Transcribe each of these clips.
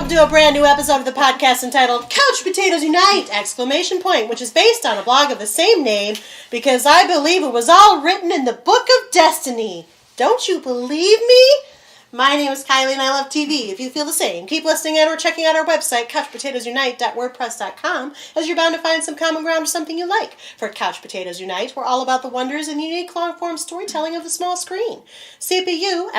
welcome to a brand new episode of the podcast entitled Couch Potatoes Unite! Which is based on a blog of the same name because I believe it was all written in the Book of Destiny. Don't you believe me? My name is Kylie and I love TV. If you feel the same, keep listening and or checking out our website, couchpotatoesunite.wordpress.com, as you're bound to find some common ground or something you like. For Couch Potatoes Unite, we're all about the wonders and unique long-form storytelling of the small screen. CPU, !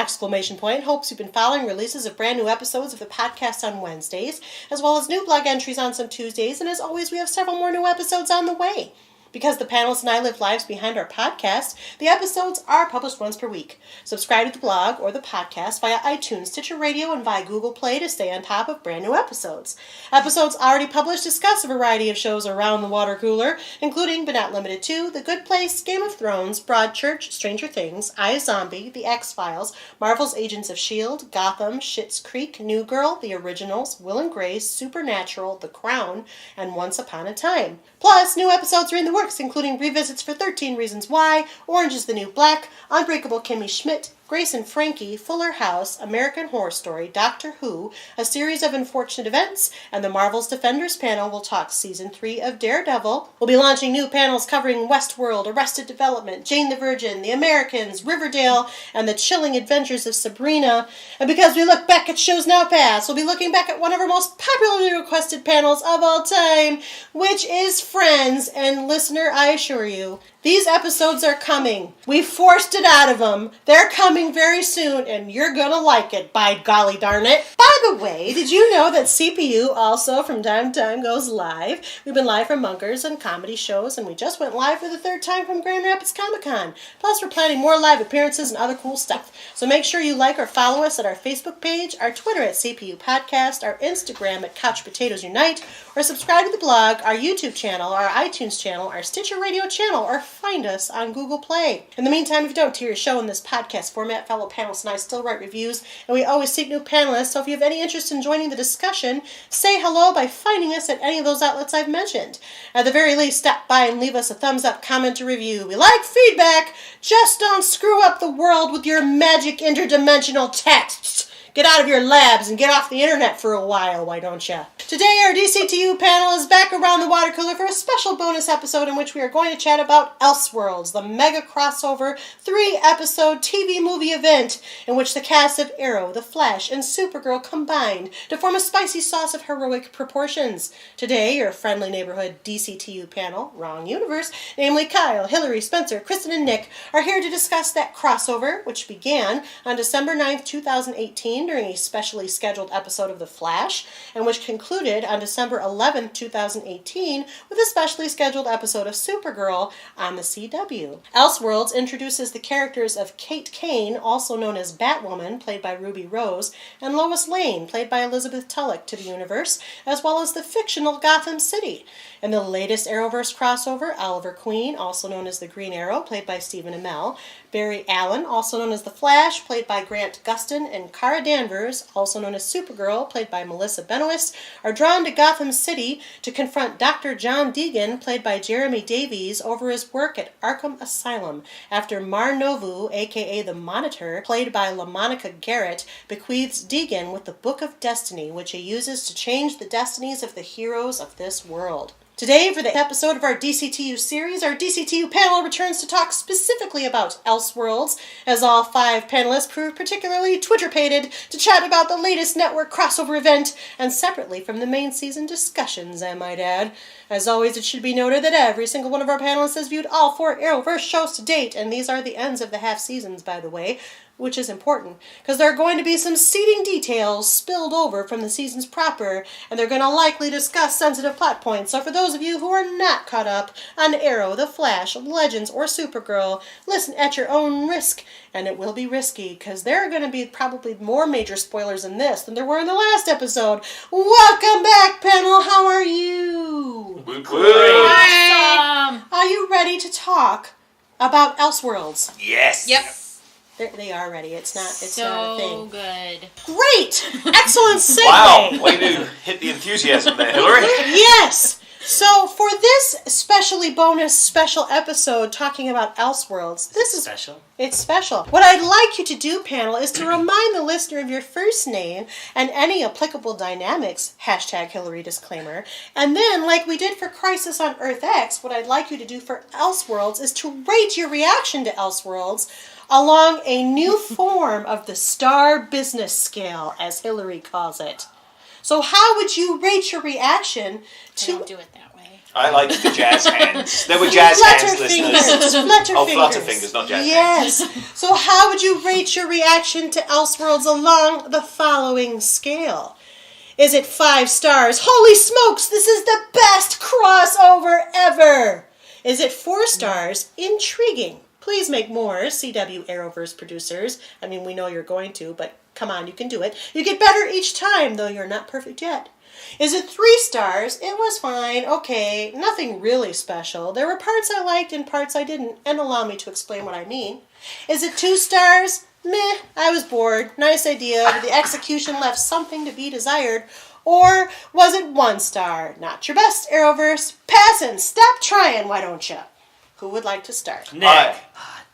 Hopes you've been following releases of brand new episodes of the podcast on Wednesdays, as well as new blog entries on some Tuesdays, and as always, we have several more new episodes on the way. Because the panelists and I live lives behind our podcast, the episodes are published once per week. Subscribe to the blog or the podcast via iTunes, Stitcher Radio, and via Google Play to stay on top of brand new episodes. Episodes already published discuss a variety of shows around the water cooler, including, but not limited to, The Good Place, Game of Thrones, Broadchurch, Stranger Things, iZombie, The X-Files, Marvel's Agents of S.H.I.E.L.D., Gotham, Schitt's Creek, New Girl, The Originals, Will and Grace, Supernatural, The Crown, and Once Upon a Time. Plus, new episodes are in the works, including revisits for 13 Reasons Why, Orange is the New Black, Unbreakable Kimmy Schmidt, Grace and Frankie, Fuller House, American Horror Story, Doctor Who, A Series of Unfortunate Events, and the Marvel's Defenders panel will talk Season 3 of Daredevil. We'll be launching new panels covering Westworld, Arrested Development, Jane the Virgin, The Americans, Riverdale, and the chilling adventures of Sabrina. And because we look back at shows now past, we'll be looking back at one of our most popularly requested panels of all time, which is Friends. And listener, I assure you, these episodes are coming. We forced it out of them. They're coming very soon, and you're gonna like it, by golly darn it. By the way, did you know that CPU also from time to time goes live? We've been live from Munkers and comedy shows, and we just went live for the third time from Grand Rapids Comic-Con. Plus, we're planning more live appearances and other cool stuff. So make sure you like or follow us at our Facebook page, our Twitter at CPU Podcast, our Instagram at Couch Potatoes Unite, or subscribe to the blog, our YouTube channel, our iTunes channel, our Stitcher Radio channel, or find us on Google Play. In the meantime, if you don't hear your show in this podcast format, fellow panelists and I still write reviews, and we always seek new panelists, so if you have any interest in joining the discussion, say hello by finding us at any of those outlets I've mentioned. At the very least, stop by and leave us a thumbs up, comment, or review. We like feedback. Just don't screw up the world with your magic interdimensional texts. Get out of your labs and get off the internet for a while, why don't you? Today, our Dctu panel is back around the water cooler for a special bonus episode in which we are going to chat about Elseworlds, the mega crossover 3-episode TV movie event in which the cast of Arrow, The Flash, and Supergirl combined to form a spicy sauce of heroic proportions. Today, your friendly neighborhood Dctu panel, wrong universe, namely Kyle, Hillary, Spencer, Kristen, and Nick, are here to discuss that crossover, which began on December 9th, 2018, during a specially scheduled episode of The Flash, and which concluded on December 11th, 2018, with a specially scheduled episode of Supergirl on the CW. Elseworlds introduces the characters of Kate Kane, also known as Batwoman, played by Ruby Rose, and Lois Lane, played by Elizabeth Tulloch, to the universe, as well as the fictional Gotham City. In the latest Arrowverse crossover, Oliver Queen, also known as the Green Arrow, played by Stephen Amell, Barry Allen, also known as the Flash, played by Grant Gustin, and Kara Danvers, also known as Supergirl, played by Melissa Benoist, are drawn to Gotham City to confront Dr. John Deegan, played by Jeremy Davies, over his work at Arkham Asylum, after Mar Novu, aka the Monitor, played by LaMonica Garrett, bequeaths Deegan with the Book of Destiny, which he uses to change the destinies of the heroes of this world. Today, for the episode of our Dctu series, our Dctu panel returns to talk specifically about Elseworlds, as all 5 panelists proved particularly Twitter-pated to chat about the latest network crossover event, and separately from the main season discussions, I might add. As always, it should be noted that every single one of our panelists has viewed all 4 Arrowverse shows to date, and these are the ends of the half seasons, by the way, which is important, because there are going to be some seeding details spilled over from the seasons proper, and they're going to likely discuss sensitive plot points. So for those of you who are not caught up on Arrow, The Flash, Legends, or Supergirl, listen at your own risk, and it will be risky, because there are going to be probably more major spoilers in this than there were in the last episode. Welcome back, panel! How are you? We're great! Awesome! Are you ready to talk about Elseworlds? Yes! Yep. They are ready. It's not a thing. So good. Great! Excellent segue! Wow! Way to hit the enthusiasm there, Hillary. Yes! So for this specially bonus special episode talking about Elseworlds, this is special. It's special. What I'd like you to do, panel, is to remind the listener of your first name and any applicable dynamics, #Hillary disclaimer. And then, like we did for Crisis on Earth X, what I'd like you to do for Elseworlds is to rate your reaction to Elseworlds along a new form of the star business scale, as Hillary calls it. So how would you rate your reaction to... I don't do it that way. I like the jazz hands. There were jazz hands, listeners. Flutter fingers, not jazz hands. Yes. So how would you rate your reaction to Elseworlds along the following scale? Is it 5 stars? Holy smokes, this is the best crossover ever! Is it 4 stars? Intriguing. Please make more, CW Arrowverse producers. I mean, we know you're going to, but come on, you can do it. You get better each time, though you're not perfect yet. Is it 3 stars? It was fine, okay, nothing really special. There were parts I liked and parts I didn't, and allow me to explain what I mean. Is it 2 stars? Meh, I was bored. Nice idea, but the execution left something to be desired. Or was it 1 star? Not your best, Arrowverse. Passin', stop trying, why don't you? Who would like to start? Nick. Ah,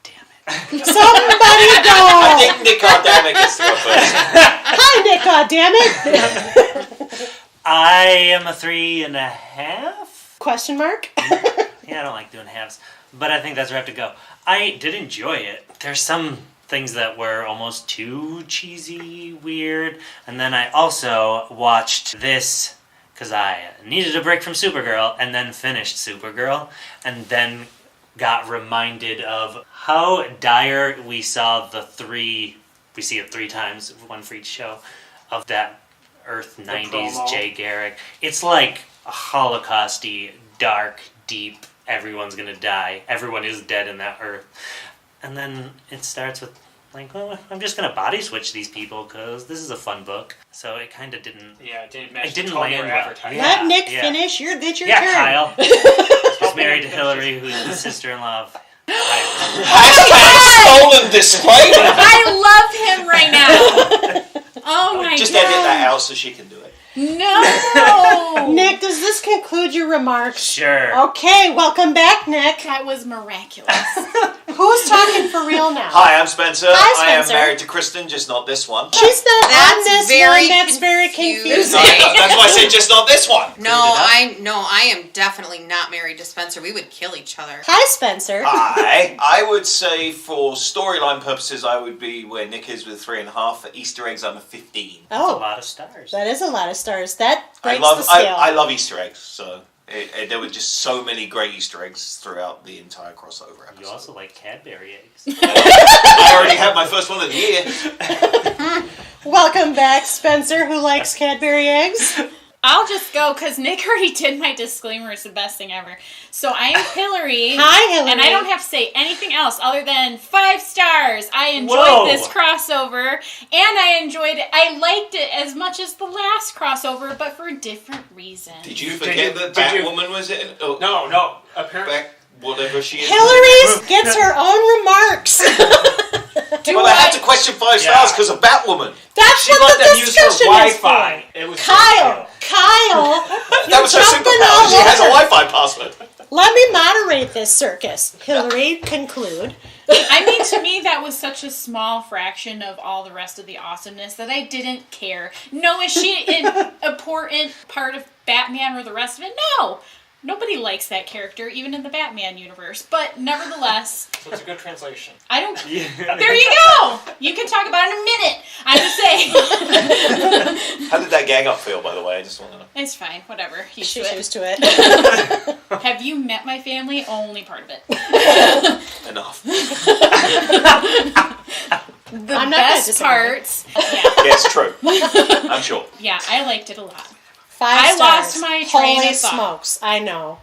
damn it. Somebody go! I think Nick Goddammit gets to go first. Hi, Nick Goddammit! I am a 3.5. Question mark? Yeah, I don't like doing halves, but I think that's where I have to go. I did enjoy it. There's some things that were almost too cheesy, weird, and then I also watched this because I needed a break from Supergirl, and then finished Supergirl, and then got reminded of how dire we saw we see it 3 times, 1 for each show, of that Earth 90s Jay Garrick. It's like a Holocaust-y, dark, deep, everyone's gonna die. Everyone is dead in that Earth. And then it starts with, like, well, I'm just gonna body switch these people because this is a fun book. So it kind of didn't... Yeah, it didn't match It didn't the tone land they were well. advertising. Let Nick finish. It's your turn. Kyle. He's married to Hillary, who's the sister-in-law of Stolen disclaimer. I love him right now. Oh my Just god. edit that out so she can do it. No. Nick, does this conclude your remarks? Sure. Okay, welcome back, Nick. That was miraculous. Who's talking for real now? Hi, I'm Spencer. Hi, I am Spencer. married to Kristen, just not this one. She's not on That's this very one. That's very confusing. That's why I said just not this one. I am definitely not married to Spencer. We would kill each other. Hi, Spencer. I would say for storyline purposes, I would be where Nick is with 3.5. For Easter eggs, I'm a 15. That's a lot of stars. That is a lot of stars. That breaks I love the scale. I love Easter eggs, so there were just so many great Easter eggs throughout the entire crossover episode. You also like Cadbury eggs. I already had my first one of the year. Welcome back, Spencer, who likes Cadbury eggs. I'll just go because Nick already did my disclaimer. It's the best thing ever. So I am Hillary. Hi, Hillary. And I don't have to say anything else other than 5 stars. I enjoyed this crossover, and I liked it as much as the last crossover, but for different reasons. Did you forget that Batwoman was in it? Oh, No. Apparently. Whatever she is. Hillary gets her own remarks. Well, I had to question 5 stars because of Batwoman. That's She what let the them use her discussion is Wi-Fi. for. It was Kyle, That was her superpower. She has a Wi-Fi password. Let me moderate this circus. Hillary, conclude. I mean, to me, that was such a small fraction of all the rest of the awesomeness that I didn't care. No, is she an important part of Batman or the rest of it? No. Nobody likes that character, even in the Batman universe. But nevertheless... So it's a good translation. I don't... There you go! You can talk about it in a minute. I'm just saying. How did that gang up feel, by the way? I just want to know. It's fine. Whatever. She's used to it. Have you met my family? Only part of it. Enough. The best parts... Yeah. Yes, true. I'm sure. Yeah, I liked it a lot. 5 stars. Lost my train Holy of thought. smokes. I know.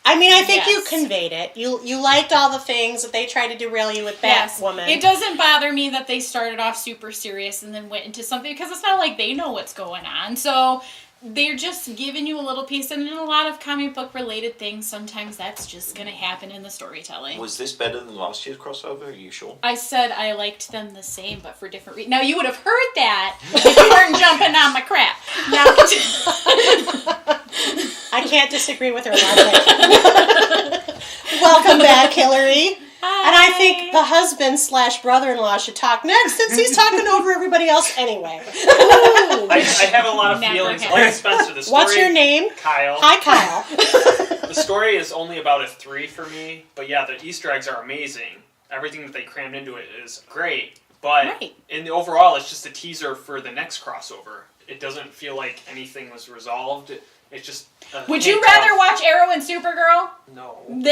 I mean, I think you Yes. conveyed it. You liked all the things that they tried to derail you with Batwoman. It doesn't bother me that they started off super serious and then went into something, because it's not like they know what's going on. So they're just giving you a little piece, and in a lot of comic book related things, sometimes that's just going to happen in the storytelling. Was this better than last year's crossover? Are you sure? I said I liked them the same, but for different reasons. Now, you would have heard that if you weren't jumping on my crap. Now, I can't disagree with her logic. Welcome back, Hillary. Hi. And I think the husband / brother-in-law should talk next, since he's talking over everybody else anyway. I have a lot of Never feelings. had. Like Spencer, the story. What's your name? Kyle. Hi, Kyle. The story is only about a 3 for me, but yeah, the Easter eggs are amazing. Everything that they crammed into it is great, but Right. in the overall, it's just a teaser for the next crossover. It doesn't feel like anything was resolved. It's just. Would you rather watch Arrow and Supergirl? No. Then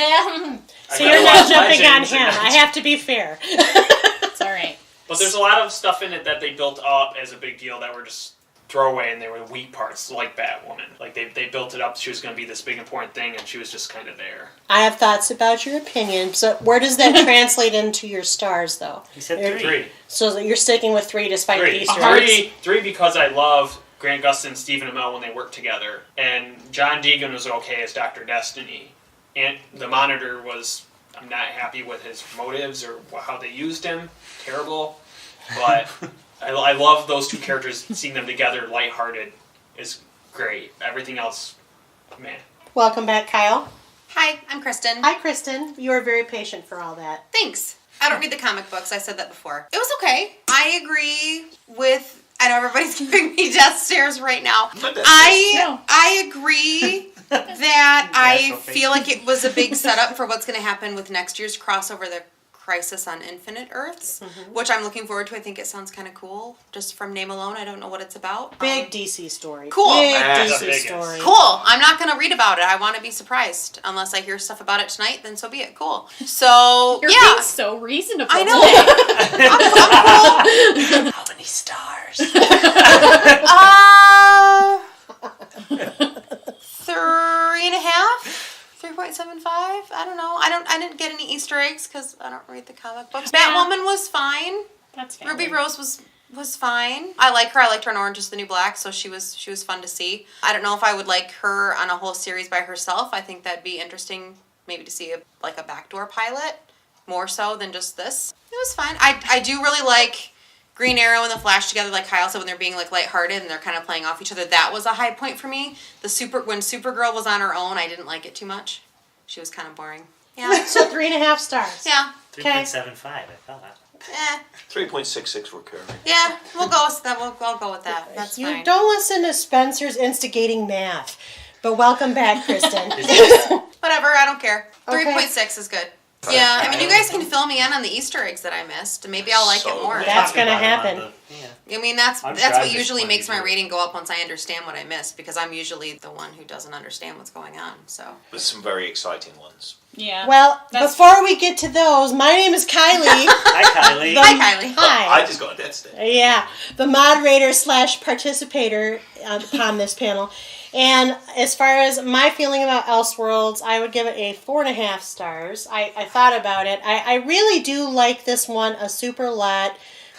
I So gotta you're not watch jumping on Legends him. and I have to be fair. it's all right. But there's a lot of stuff in it that they built up as a big deal that were just throwaway, and they were weak parts, like Batwoman. Like they built it up. She was going to be this big important thing, and she was just kind of there. I have thoughts about your opinion. So where does that translate into your stars, though? He said You're- 3. So you're sticking with 3 despite the Three. Easter eggs? Three because I love Grant Gustin and Stephen Amell when they worked together, and John Deegan was okay as Dr. Destiny, and the Monitor was. I'm not happy with his motives or how they used him. Terrible, but I love those two characters. Seeing them together, lighthearted, is great. Everything else, man. Welcome back, Kyle. Hi, I'm Kristen. Hi, Kristen. You were very patient for all that. Thanks. I don't read the comic books. I said that before. It was okay. I agree with. I know everybody's giving me death stares right now. No death I agree that I so feel like it was a big setup for what's going to happen with next year's crossover, the Crisis on Infinite Earths, which I'm looking forward to. I think it sounds kind of cool, just from name alone. I don't know what it's about. Big DC story. Cool. Big That's DC the biggest. story. Cool. I'm not going to read about it. I want to be surprised. Unless I hear stuff about it tonight, then so be it. Cool. So, You're yeah. being so reasonable. I know. today. I'm cool. How many stars? 3.5. 3.75. I don't know. I didn't get any Easter eggs because I don't read the comic books. Yeah. Batwoman was fine. That's fair. Ruby Rose was fine. I like her. I liked her in Orange Is the New Black, so she was fun to see. I don't know if I would like her on a whole series by herself. I think that'd be interesting, maybe to see a backdoor pilot, more so than just this. It was fine. I do really like Green Arrow and the Flash together, like Kyle said, when they're being lighthearted and they're kind of playing off each other. That was a high point for me. When Supergirl was on her own, I didn't like it too much. She was kind of boring. Yeah. So 3.5 stars. Yeah. 3.75, I thought. 3.66 recurring. Yeah. We'll go with that. I'll go with that. That's You fine. don't listen to Spencer's instigating math. But welcome back, Kristen. Whatever. I don't care. Okay. 3.6 is good. Yeah, I mean, you guys can fill me in on the Easter eggs that I missed, and maybe I'll like it more. That's Talking gonna about happen. it on the- I mean, that's I'm what driving usually this makes my one, rating go up once I understand what I missed, because I'm usually the one who doesn't understand what's going on. So There's some very exciting ones. Yeah. Well, That's- before we get to those, my name is Kylie. Hi, Kylie. Hi, Kylie. Hi. I just got a death stare. Yeah, the moderator / participator upon this panel. And as far as my feeling about Elseworlds, I would give it a 4.5 stars. I thought about it. I really do like this one a super lot.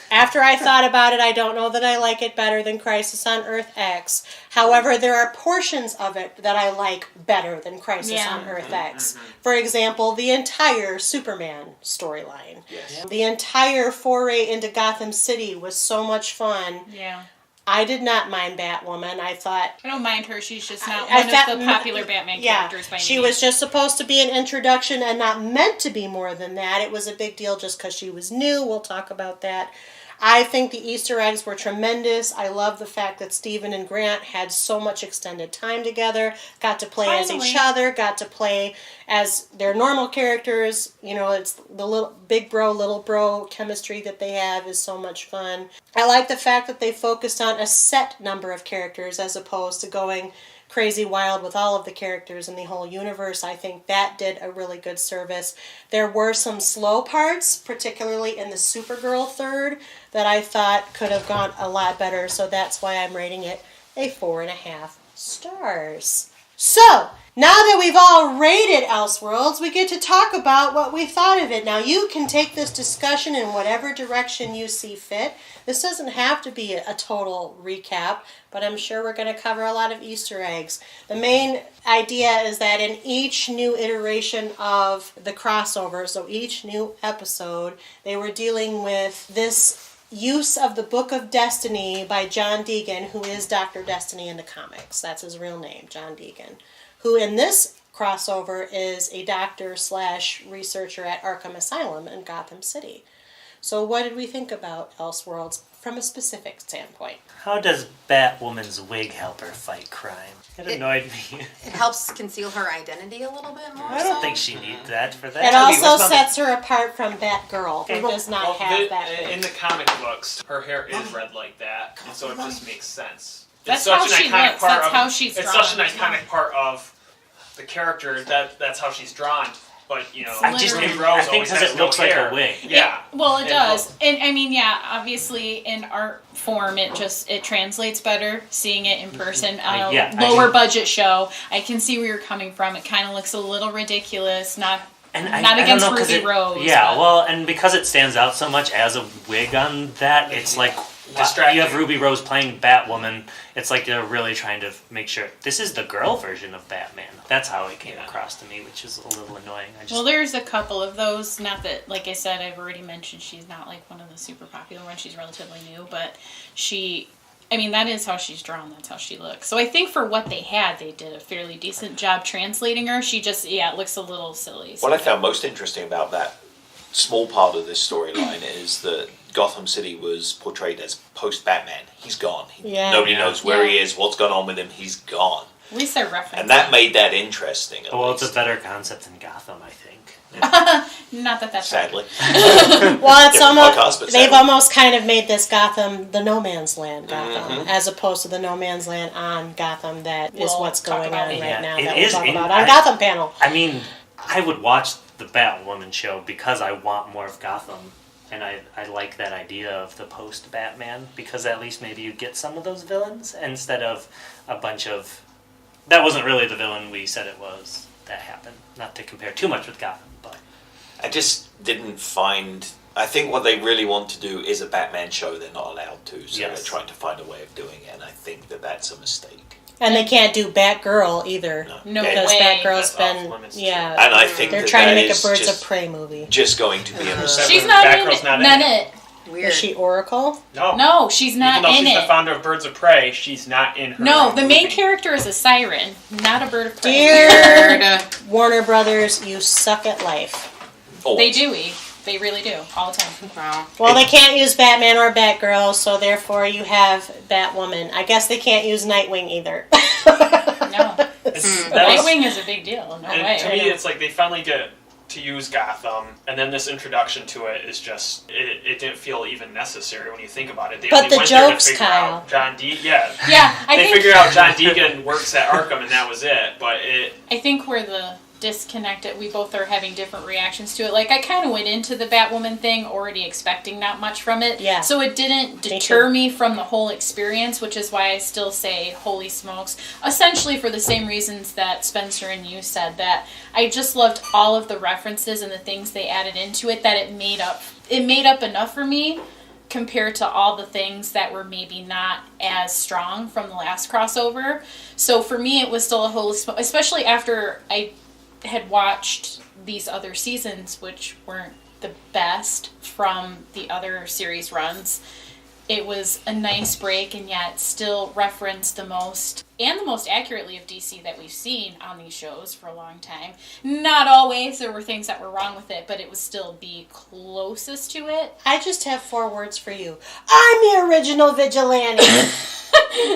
After I thought about it, I don't know that I like it better than Crisis on Earth X. However, there are portions of it that I like better than Crisis on Earth X. For example, the entire Superman storyline. Yes. The entire foray into Gotham City was so much fun. Yeah. I did not mind Batwoman. I thought... I don't mind her. She's just not I one thought- of the popular Batman characters by any she means. was just supposed to be an introduction and not meant to be more than that. It was a big deal just because she was new. We'll talk about that. I think the Easter eggs were tremendous. I love the fact that Stephen and Grant had so much extended time together, got to play as Finally. each other, got to play as their normal characters. You know, it's the little big bro, little bro chemistry that they have is so much fun. I like the fact that they focused on a set number of characters as opposed to going crazy wild with all of the characters in the whole universe. I think that did a really good service. There were some slow parts, particularly in the Supergirl third, that I thought could have gone a lot better, so that's why I'm rating it a 4.5 stars. So, now that we've all rated Elseworlds, we get to talk about what we thought of it. Now, you can take this discussion in whatever direction you see fit. This doesn't have to be a total recap, but I'm sure we're going to cover a lot of Easter eggs. The main idea is that in each new iteration of the crossover, so each new episode, they were dealing with this use of the Book of Destiny by John Deegan, who is Dr. Destiny in the comics. That's his real name, John Deegan. Who in this crossover is a doctor/researcher at Arkham Asylum in Gotham City. So what did we think about Elseworlds from a specific standpoint? How does Batwoman's wig help her fight crime? It annoyed me. It helps conceal her identity a little bit more. I don't think she needs that for that. It also sets her apart from Batgirl, who does not Well, have that wig. in the comic books, her hair is red like that, and so it just makes sense. That's It's such how an she iconic looks. part That's of, how she's It's drawn. such an iconic part of the character that's how she's drawn. But you know, I just Literally. Ruby I Rose think always because has it no looks like hair. a wig. Yeah. Well, it And does. And I mean, yeah, obviously in art form it translates better seeing it in person on a Yeah, lower budget show. I can see where you're coming from. It kind of looks a little ridiculous, not against Ruby Rose. Yeah, but- well, and because it stands out so much as a wig on that, it's like Distracting. you have Ruby Rose playing Batwoman. It's like they're really trying to make sure this is the girl version of Batman. That's how it came across to me, which is a little annoying. Well, there's a couple of those. Not that, like I said, I've already mentioned she's not like one of the super popular ones. She's relatively new, but that is how she's drawn. That's how she looks. So I think for what they had, they did a fairly decent job translating her. She just, it looks a little silly. What I found most interesting about that small part of this storyline is that Gotham City was portrayed as post-Batman. He's gone. Nobody knows where he is, what's gone on with him. He's gone. At least they're referencing. And that made that interesting. Well, it's a better concept than Gotham, I think. Not that that's sadly. Well, it's Different almost podcast, but they've sadly. almost kind of made this Gotham the no man's land Gotham, Mm-hmm. as opposed to the no man's land on Gotham that is We'll what's talk going about on it. right Yeah, now it that we'll is talk in- about on I- Gotham panel. I mean, I would watch the Batwoman show because I want more of Gotham. And I like that idea of the post-Batman, because at least maybe you get some of those villains instead of a bunch of... That wasn't really the villain we said it was that happened. Not to compare too much with Gotham, but... I just didn't find... I think what they really want to do is a Batman show. They're not allowed to, so Yes. they're trying to find a way of doing it, and I think that that's a mistake. And they can't do Batgirl either. No Because way. Batgirl's That's off been limits, yeah. And I think They're that trying to that make a is Birds just, of Prey movie. just going to be a mistake. She's not Batgirl's in not it. in None it. it. Weird. Is she Oracle? No, she's not Even though in she's it. the founder of Birds of Prey, she's not in her No, own the main movie. character is a siren, not a bird of prey. Dear Warner Brothers, you suck at life. They Always. do. They really do. All the time. Wow. Well, they can't use Batman or Batgirl, so therefore you have Batwoman. I guess they can't use Nightwing either. No. That was- Nightwing is a big deal. No And way. to me, it's like they finally get to use Gotham, and then this introduction to it is just it didn't feel even necessary when you think about it. They But only the went there to jokes, figure Kyle. out John D. Yeah, I they think figured out John Deegan works at Arkham, and that was it. But I think where the disconnect, we both are having different reactions to it. Like, I kind of went into the Batwoman thing already expecting not much from it. Yeah. So it didn't Me deter too. me from the whole experience, which is why I still say, holy smokes. Essentially for the same reasons that Spencer and you said, that I just loved all of the references and the things they added into it, that it made up enough for me compared to all the things that were maybe not as strong from the last crossover. So for me, it was still a holy smoke, especially after I had watched these other seasons, which weren't the best from the other series runs. It was a nice break, and yet still referenced the most accurately of DC that we've seen on these shows for a long time. Not always, there were things that were wrong with it, but it was still the closest to it. I just have 4 words for you. I'm the original vigilante.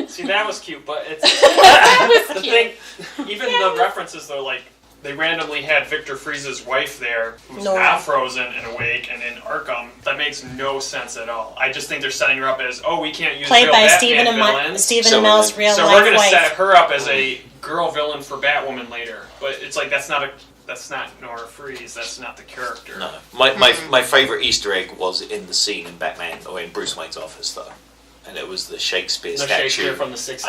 see, that was cute. But it's That was the cute. thing. Even the references, though, like they randomly had Victor Freeze's wife there, who's No. not frozen and awake, and in Arkham. That makes no sense at all. I just think they're setting her up as, we can't use Played real by Batman villains. Stephen So Amell's real So life we're gonna wife. set her up as a girl villain for Batwoman later, but it's like that's not Nora Freeze. That's not the character. No. My favourite Easter egg was in the scene in Batman, or in Bruce Wayne's office, though. And it was the Shakespeare The statue. Shakespeare from the 60s.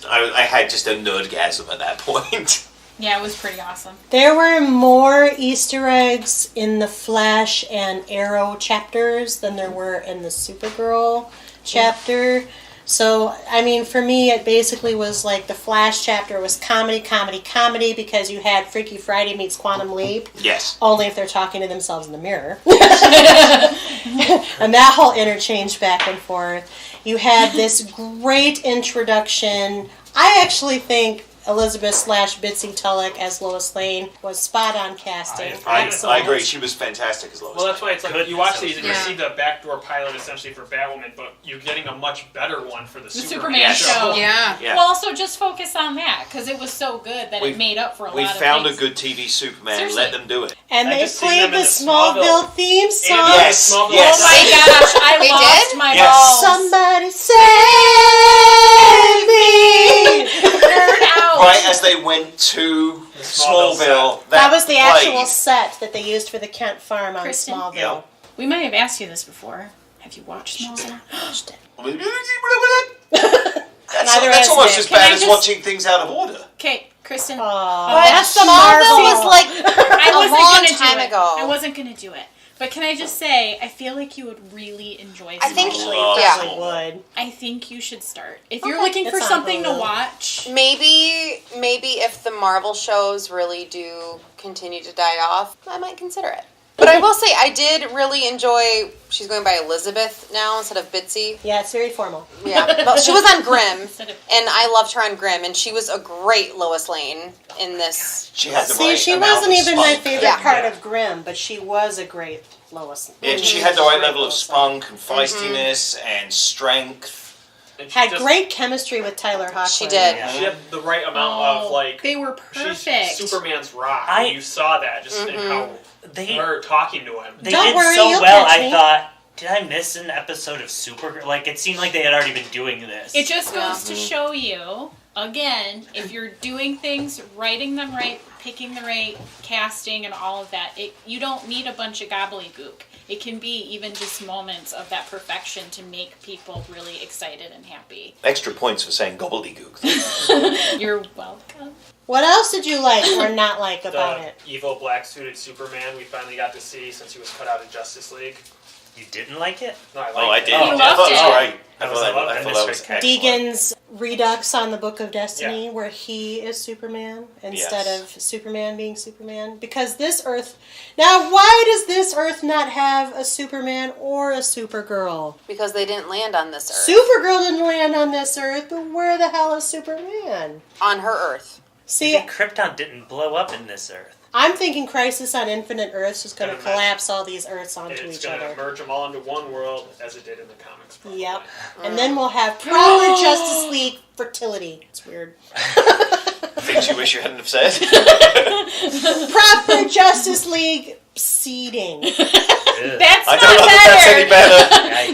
I had just a nerdgasm at that point. Yeah, it was pretty awesome. There were more Easter eggs in the Flash and Arrow chapters than there were in the Supergirl chapter. So, I mean, for me, it basically was like the Flash chapter was comedy, comedy, comedy, because you had Freaky Friday meets Quantum Leap. Yes. Only if they're talking to themselves in the mirror. And that whole interchange back and forth. You had this great introduction. I actually think Elizabeth/Bitsy Tulloch as Lois Lane was spot on casting. I agree. She was fantastic as Lois. Well, that's why it's like Good you watch these and you Yeah. see the backdoor pilot essentially for Batwoman, but you're getting a much better one for the Superman Yes. show. Yeah. Yeah. Well, also just focus on that because it was so good that We've- it made up for a We lot of found a things. good TV Superman. Seriously. Let them do it. And I they just seen played them the in the Smallville Smallville. theme song. And Yes, Smallville yes. Oh my gosh, I We lost did? my Yes. balls. Somebody save me! Nerd out. Right as they went to Smallville Smallville, That was the actual played. set that they used for the Kent farm on Kristen? Smallville. Yeah. We might have asked you this before. Have you watched Smallville? Neither That's has almost Nick. as Can I bad as just- watching things out of order. Okay, Kristen. Aw, that's the Smallville Marvel. was like I a wasn't long gonna time do it. ago. I wasn't gonna do it. But can I just say, I feel like you would really enjoy I think- Smallville. Love Yeah. Probably would. I think you should start. If you're Okay. looking It's for on something to Hulu. watch, maybe if the Marvel shows really do continue to die off, I might consider it. But I will say, I did really enjoy. She's going by Elizabeth now instead of Bitsy. Yeah, it's very formal. Yeah, but she was on Grimm, Instead of- and I loved her on Grimm, and she was a great Lois Lane in this. She had the See, right she amount wasn't of even my spunk. favorite Yeah. part of Grimm, but she was a great Lois. Yeah, she had the right level of spunk and feistiness and strength. And she Had just- great chemistry with Tyler Hoechlin. She did. She had the right amount of like. they were She's perfect. Superman's rock. I- And you saw that just in how They her talking to him. they Don't did worry, so you'll well. catch I me. thought, did I miss an episode of Supergirl? Like it seemed like they had already been doing this. It just goes to show you, again, if you're doing things, writing them right, picking the right casting and all of that, you don't need a bunch of gobbledygook. It can be even just moments of that perfection to make people really excited and happy. Extra points for saying gobbledygook. You're welcome. What else did you like or not like about The it? evil black suited Superman we finally got to see since he was cut out of Justice League. You didn't like it? No, I liked Oh, I it. did. You I loved thought it was it. great. I I thought that was misread. excellent. Deegan's redux on the Book of Destiny, where he is Superman instead Yes. of Superman being Superman. Because this Earth... Now, why does this Earth not have a Superman or a Supergirl? Because they didn't land on this Earth. Supergirl didn't land on this Earth, but where the hell is Superman? On her Earth. See, Maybe Krypton didn't blow up in this Earth. I'm thinking Crisis on Infinite Earths is going to Gonna collapse all these Earths onto It's each going to other. merge them all into one world as it did in the comics. Probably. Yep. And then we'll have proper Justice League fertility. It's weird. Things you wish you hadn't have said. Proper Justice League seeding. Ugh. That's I not don't know better. if that's any better.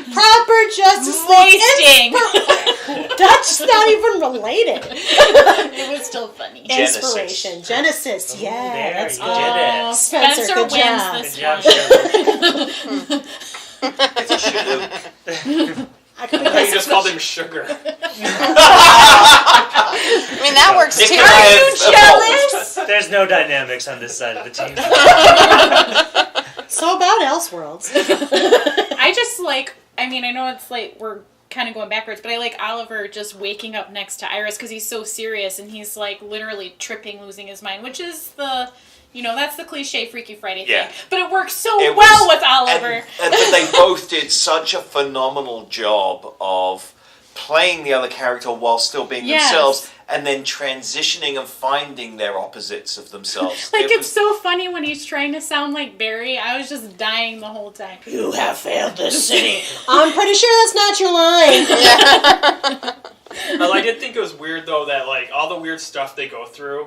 Yikes. Proper Justice Moisting. League. That's not even related. It was still funny. Genesis. Inspiration. Genesis. Yeah. there, That's you good. did it. Oh, Spencer, Spencer good wins job. this Good job, one. Shirley. It's a shoot. I could I thought you just called him be Sugar. I mean, that works Nick too. and I have evolved. There's no dynamics on this side of the team. So about Elseworlds. I just like, I mean, I know it's like we're kind of going backwards, but I like Oliver just waking up next to Iris because he's so serious and he's like literally tripping, losing his mind, which is the, you know, that's the cliche Freaky Friday Yeah. thing. But it works so It well was- with Oliver. And they both did such a phenomenal job of playing the other character while still being Yes. themselves, and then transitioning and finding their opposites of themselves. Like, It it's was- so funny when he's trying to sound like Barry. I was just dying the whole time. You have failed the city. I'm pretty sure that's not your line. Well, I did think it was weird though that like all the weird stuff they go through,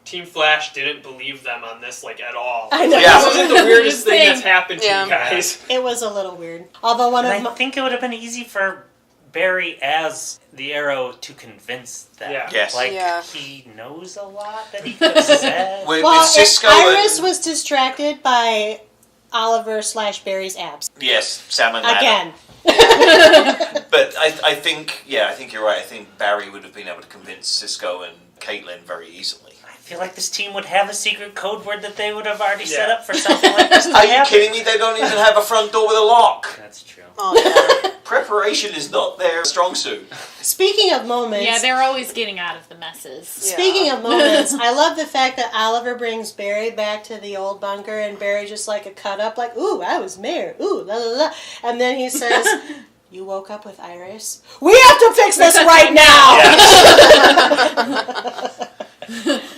Team Flash didn't believe them on this like at all. I know. Yeah. This isn't the weirdest thing that's happened to Yeah. you guys. It was a little weird. Although one And of I my... think it would have been easy for Barry as the Arrow to convince them. Yeah. Yes. Like, Yeah. he knows a lot that he could have said. with Well, Cisco Iris and, was distracted by Oliver/Barry's abs. yes, Sam and Lana. Again. But I think you're right. I think Barry would have been able to convince Cisco and Caitlin very easily. I feel like this team would have a secret code word that they would have already set Yeah. up for something like this to Are you happen. kidding me? They don't even have a front door with a lock. That's true. Oh, yeah. Preparation is not their strong suit. Speaking of moments... Yeah, they're always getting out of the messes. Speaking of moments, I love the fact that Oliver brings Barry back to the old bunker, and Barry just like a cut up, like, ooh, I was mayor, ooh, la la la. And then he says, you woke up with Iris? We have to fix this right now!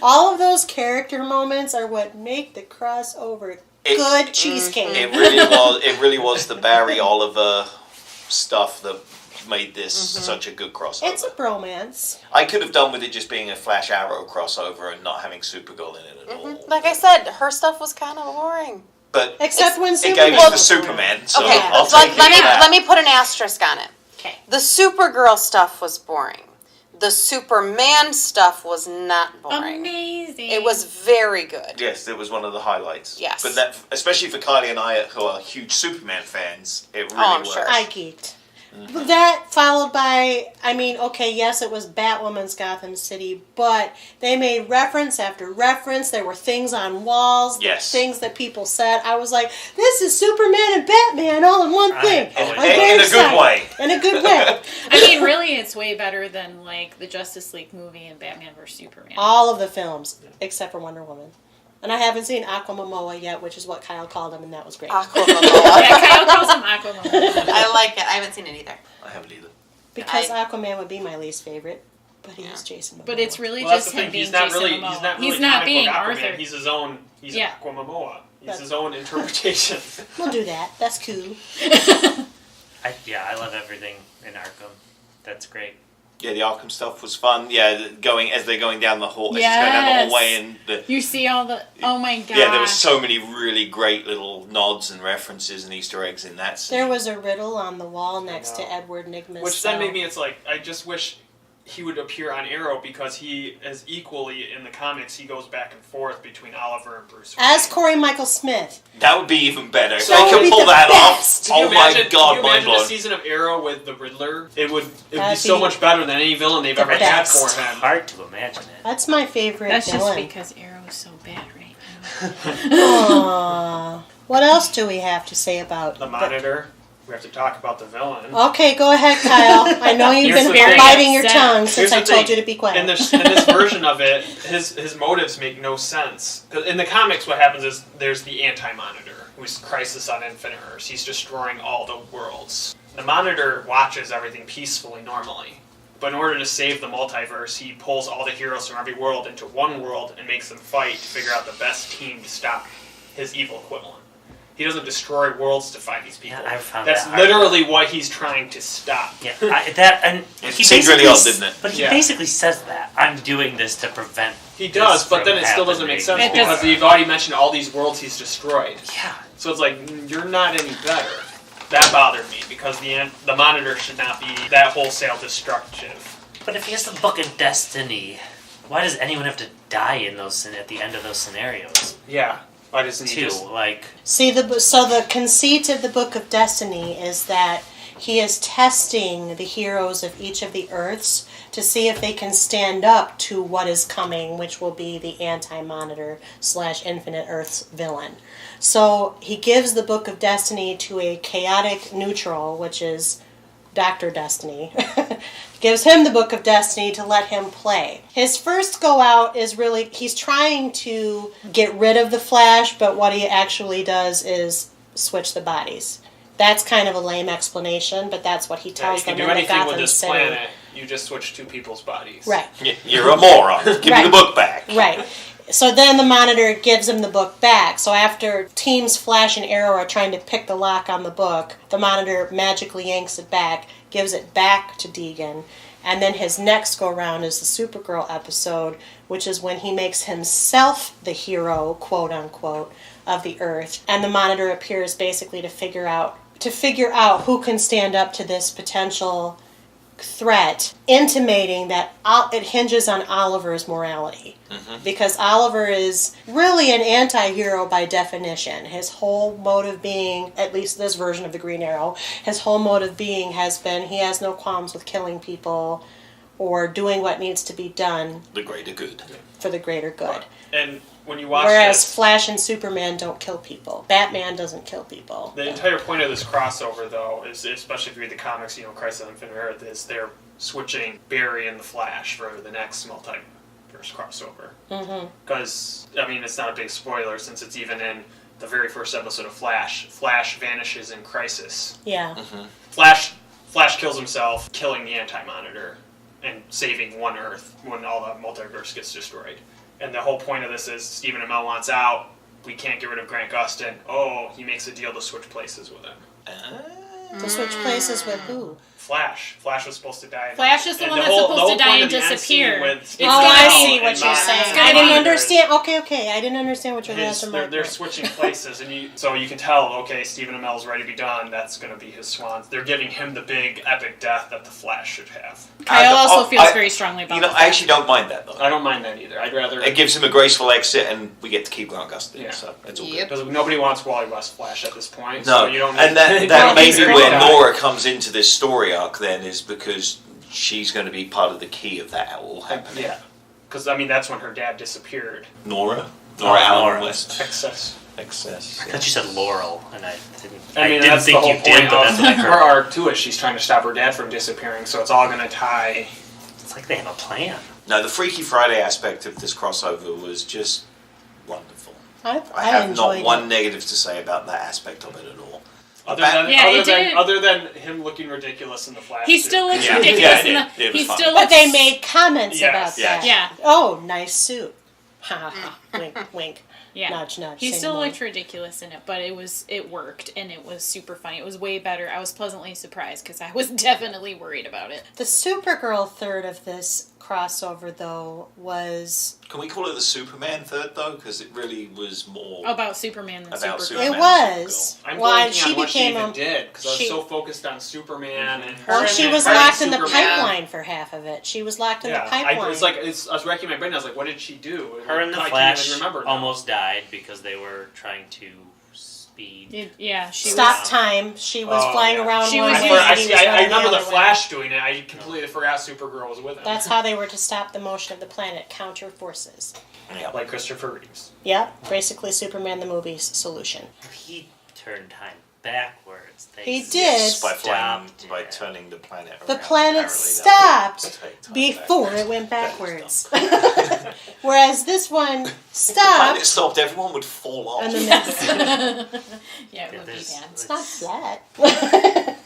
All of those character moments are what make the crossover good cheesecake. It really was the Barry Oliver stuff that made this such a good crossover. It's a bromance. I could have done with it just being a Flash Arrow crossover and not having Supergirl in it at all. Like I said, her stuff was kind of boring. But except when it Superman gave us the Superman, so okay, I'll take it back. let me put an asterisk on it. Okay. The Supergirl stuff was boring. The Superman stuff was not boring. Amazing. It was very good. Yes, it was one of the highlights. Yes. But that, especially for Kylie and I, who are huge Superman fans, it really I'm worked. sure. I geeked. That followed by, I mean, okay, yes, it was Batwoman's Gotham City, but they made reference after reference. There were things on walls, Yes. things that people said. I was like, this is Superman and Batman all in one thing. In I'm a very good excited. way. In a good way. I mean, really, it's way better than, like, the Justice League movie and Batman vs. Superman. All of the films, except for Wonder Woman. And I haven't seen Aquamomoa yet, which is what Kyle called him, and that was great. Aquamomoa. Yeah, Kyle calls him Aquaman. I like it. I haven't seen it either. I haven't either. Because Aquaman would be my least favorite, but he is Jason Momoa. But it's really Well, that's just the him thing. being Jason Momoa. He's not being comic book Arthur. Aquaman. He's his own. He's Yeah. Aquamomoa. He's But- his own interpretation. We'll do that. That's cool. I love everything in Arkham. That's great. Yeah, the Arkham stuff was fun. Yeah, as they're going down the hall, as Yes. she's going down the hallway, and You see all the... Oh, my God. yeah, there was so many really great little nods and references and Easter eggs in that scene. There was a riddle on the wall next to know. Edward Nygma's Which cell. then made me, it's like, I just wish he would appear on Arrow because he is equally, in the comics, he goes back and forth between Oliver and Bruce Wayne. As Corey Michael Smith. That would be even better. So If that they would could be pull the that best. off. Oh my Can god, you mind imagine a blown. season of Arrow with the Riddler? It would That'd be so be much better than any villain they've the ever had best. for him. Hard to imagine it. That's my favorite That's just villain. because Arrow is so bad right now. Aww. What else do we have to say about The Monitor. We have to talk about the villain. Okay, go ahead, Kyle. I know you've Here's been the thing. biting your Upset. tongue since Here's I the told thing. you to be quiet. In this version of it, his motives make no sense. 'Cause in the comics, what happens is there's the Anti-Monitor, who's Crisis on Infinite Earths. He's destroying all the worlds. The Monitor watches everything peacefully normally. But in order to save the multiverse, he pulls all the heroes from every world into one world and makes them fight to figure out the best team to stop his evil equivalent. He doesn't destroy worlds to find these people. Yeah, I found That's that hard. literally what he's trying to stop. Yeah, and It he seemed really basically odd, didn't it? But he Yeah. basically says that I'm doing this to prevent. He does, this but then from it still doesn't make sense happening. It because does. you've already mentioned all these worlds he's destroyed. Yeah, So it's like, you're not any better. That bothered me because the Monitor should not be that wholesale destructive. but if he has the Book of Destiny, why does anyone have to die in those at the end of those scenarios? Yeah. Why doesn't he Too just... like See, so the conceit of the Book of Destiny is that he is testing the heroes of each of the Earths to see if they can stand up to what is coming, which will be the Anti-Monitor / Infinite Earths villain. So he gives the Book of Destiny to a chaotic neutral, which is Dr. Destiny. Gives him the Book of Destiny to let him play. His first go out is really, he's trying to get rid of the Flash, but what he actually does is switch the bodies. That's kind of a lame explanation, but that's what he Yeah, you tells can them do in the anything with Gotham this City. planet. You just switch two people's bodies. Right. You're a moron. Give me Right. the book back. Right. So then the Monitor gives him the book back. So after teams Flash and Arrow are trying to pick the lock on the book, the Monitor magically yanks it back, gives it back to Deegan, and then his next go-round is the Supergirl episode, which is when he makes himself the hero, quote-unquote, of the Earth, and the Monitor appears basically to figure out who can stand up to this potential threat, intimating that it hinges on Oliver's morality. Mm-hmm. Because Oliver is really an anti-hero by definition. His whole motive being, at least this version of the Green Arrow, his whole motive being has been he has no qualms with killing people or doing what needs to be done The greater good. for the greater good. And when you watch Whereas this, Flash and Superman don't kill people. Batman doesn't kill people. the entire point of this crossover, though, is especially if you read the comics, Crisis on Infinite Earth, is they're switching Barry and the Flash for the next multiverse crossover. Because, it's not a big spoiler since it's even in the very first episode of Flash. Flash vanishes in Crisis. Yeah. Flash kills himself, killing the Anti-Monitor and saving one Earth when all the multiverse gets destroyed. And the whole point of this is Stephen Amell wants out. We can't get rid of Grant Gustin. Oh, he makes a deal to switch places with him. To switch places with who? Flash. Flash was supposed to die. Flash is the one that's supposed to die and disappear. I see what you're saying. I didn't understand. Okay. I didn't understand what your last remark They're was. switching places, so you can tell, okay, Stephen Amell's ready to be done. That's going to be his swan. They're giving him the big, epic death that the Flash should have. Kyle also feels very strongly about that. I actually don't mind that, though. I don't mind that either. I'd rather... It gives him a graceful exit, and we get to keep Grant Gustin, so it's all good. Because nobody wants Wally West Flash at this point. No, so you don't and that may be Well, where Nora comes into this story arc then, is because she's going to be part of the key of that all happening. Yeah. Because, that's when her dad disappeared. Nora Nora Allen West. Excess. I thought you said Laurel, and I didn't That's think the whole you did, point but that's what I of her heard. arc too, is she's trying to stop her dad from disappearing, so it's all going to tie... It's like they have a plan. No, the Freaky Friday aspect of this crossover was just wonderful. I I have enjoyed not one it. negative to say about that aspect of it at all. Other than him looking ridiculous in the Flash He suit. still looks Yeah. ridiculous. Yeah, it was He fun. still But looks... they made comments about yes. that. Yeah. Oh, nice suit. Ha ha ha. Wink, wink. Yeah. Nudge, nudge. He say still no more. looked ridiculous in it, but it worked, and it was super funny. It was way better. I was pleasantly surprised, because I was definitely worried about it. The Supergirl third of this crossover, though, was... Can we call it the Superman third, though? Because it really was more... About Superman than About Supergirl. Superman. It was. I'm Well, blanking she on what she became even a... did, because I was she- so focused on Superman and her. Well, she and was fighting locked in the Superman. pipeline for half of it. She was locked in the pipeline. I was racking my brain. I was like, what did she do? Her and the I can't Flash even remember now. almost died because they were trying to speed. She Stop was... time. She was Oh, flying yeah. around She one was way. using- and he was I running remember the other way. Flash doing it. I completely forgot Supergirl was with him. That's how they were to stop the motion of the planet, counter forces. Yeah. like Christopher Reeves. Yep, basically Superman the movie's solution. He turned time backwards. They He did. Yes, by flying, stopped by it. turning the planet around. The planet Apparently stopped that would take time before back. it went That is backwards. Whereas this one The planet stopped, stopped, everyone would fall off. and then they... Yeah, it would be There's- bad. It's not flat.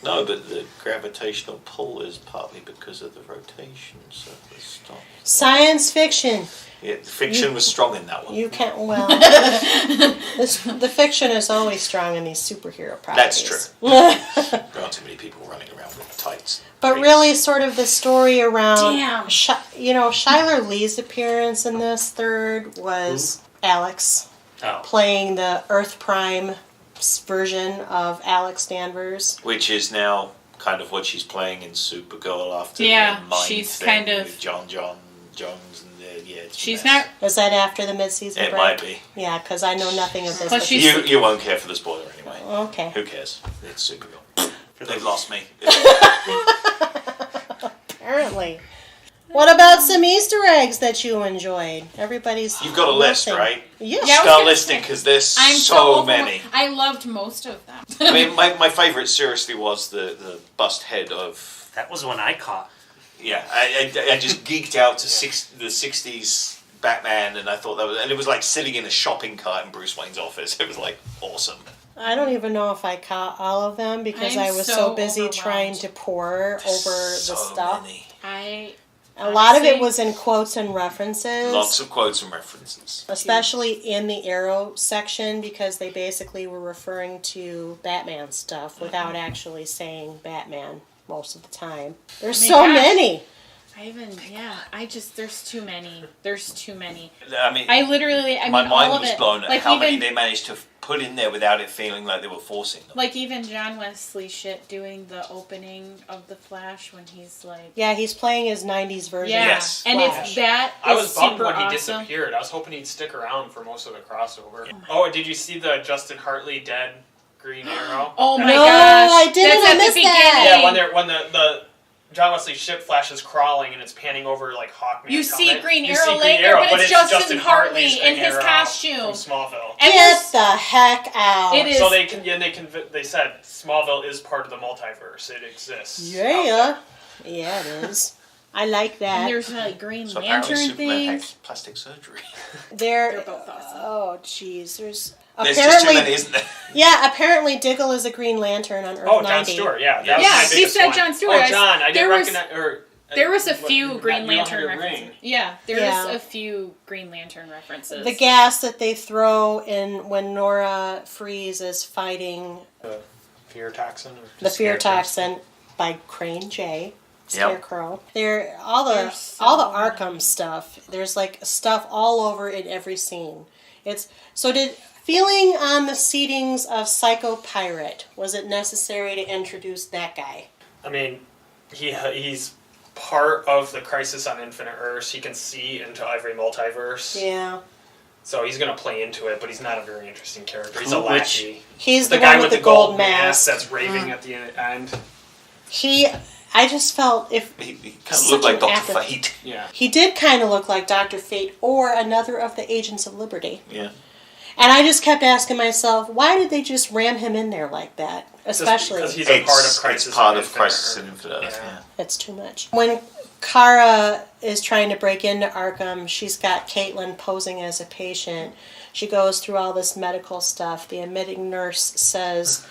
No, but the gravitational pull is partly because of the rotation, so it stopped. Science fiction. Yeah, the fiction was strong in that one. You can't, well... the fiction is always strong in these superhero properties. That's true. There aren't too many people running around with tights. But really, sort of the story around... Damn. Shyler Lee's appearance in this third was Alex, Oh. playing the Earth Prime version of Alex Danvers. Which is now kind of what she's playing in Supergirl after Yeah, the mind she's thing kind of- with John Jones and it's a She's mess. not... Was that after the mid-season It break? might be. Yeah, because I know nothing of this. But but- she's- You won't care for the spoiler anyway. Okay. Who cares? It's Supergirl. They've lost me. Apparently. What about some Easter eggs that you enjoyed? Everybody's... You've got a list, nothing. right? Yeah. Yeah, I was Start gonna listing say, because there's I'm so many. I loved most of them. I mean, my favourite seriously was the bust head of... That was one I caught. Yeah, I just geeked out to the 60s Batman, and I thought that was... And it was like sitting in a shopping cart in Bruce Wayne's office. It was like awesome. I don't even know if I caught all of them because I'm I was so so busy overwhelmed. trying to pore over the So stuff. many. A lot of it Honestly- was in quotes and references. Lots of quotes and references. Especially in the Arrow section because they basically were referring to Batman stuff without actually saying Batman most of the time. There's Oh my so gosh. many. There's too many. There's too many. I mean, I mean, my all mind of was it. blown at Like how even, many they managed to put in there without it feeling like they were forcing them. like even John Wesley shit doing the opening of the Flash when he's like, Yeah, he's playing his 90s version. yeah, Yes. and Flash. it's that I is was bummed super when he awesome. disappeared. I was hoping he'd stick around for most of the crossover. Oh, did you see the Justin Hartley dead Green Arrow? Oh my No, gosh! I didn't. That's I at missed the that. beginning. Yeah, when the John Wesley's ship flashes crawling and it's panning over like Hawkman's You see helmet. Green You Arrow see Green later, Arrow, but it's Justin Hartley Hartley's in Green his Arrow costume. from Smallville. And Get the heck out. It is. So they said Smallville is part of the multiverse. It exists. Yeah. Yeah, it is. I like that. And there's like Green So apparently Lantern Superman had things. plastic surgery. They're both awesome. Oh, jeez. There's There's just too apparently. many, isn't there? Yeah, apparently Diggle is a Green Lantern on Earth 90. John Stewart. Yeah, that was Yeah, my he biggest said one. John Stewart. Oh, John, I There didn't was- recognize. There was a few Green you don't have Lantern your references. ring. Yeah, there Yeah. was a few Green Lantern references. The gas that they throw in when Nora Freeze is fighting Fear toxin. Or the fear scare toxin by Crane J. Yep. Scarecrow. There, all the There's so Arkham stuff. There's like stuff all over in every scene. It's so. Did feeling on the seedings of Psycho Pirate, was it necessary to introduce that guy? I mean, he's part of the Crisis on Infinite Earths. He can see into every multiverse. Yeah, So he's going to play into it, but he's not a very interesting character. He's a Which- lackey. he's The the, guy one with with the gold mask mask. that's raving at the end. I just felt if He kind of Such looked like an Dr. actor. Fate. Yeah. he did kind of look like Dr. Fate or another of the Agents of Liberty. Yeah. And I just kept asking myself, why did they just ram him in there like that? Especially, because he's a part of Crisis. It's part on of Infinite Crisis Earth. on Infinite Earth, Yeah. it's too much. When Kara is trying to break into Arkham, she's got Caitlin posing as a patient. She goes through all this medical stuff. The admitting nurse says,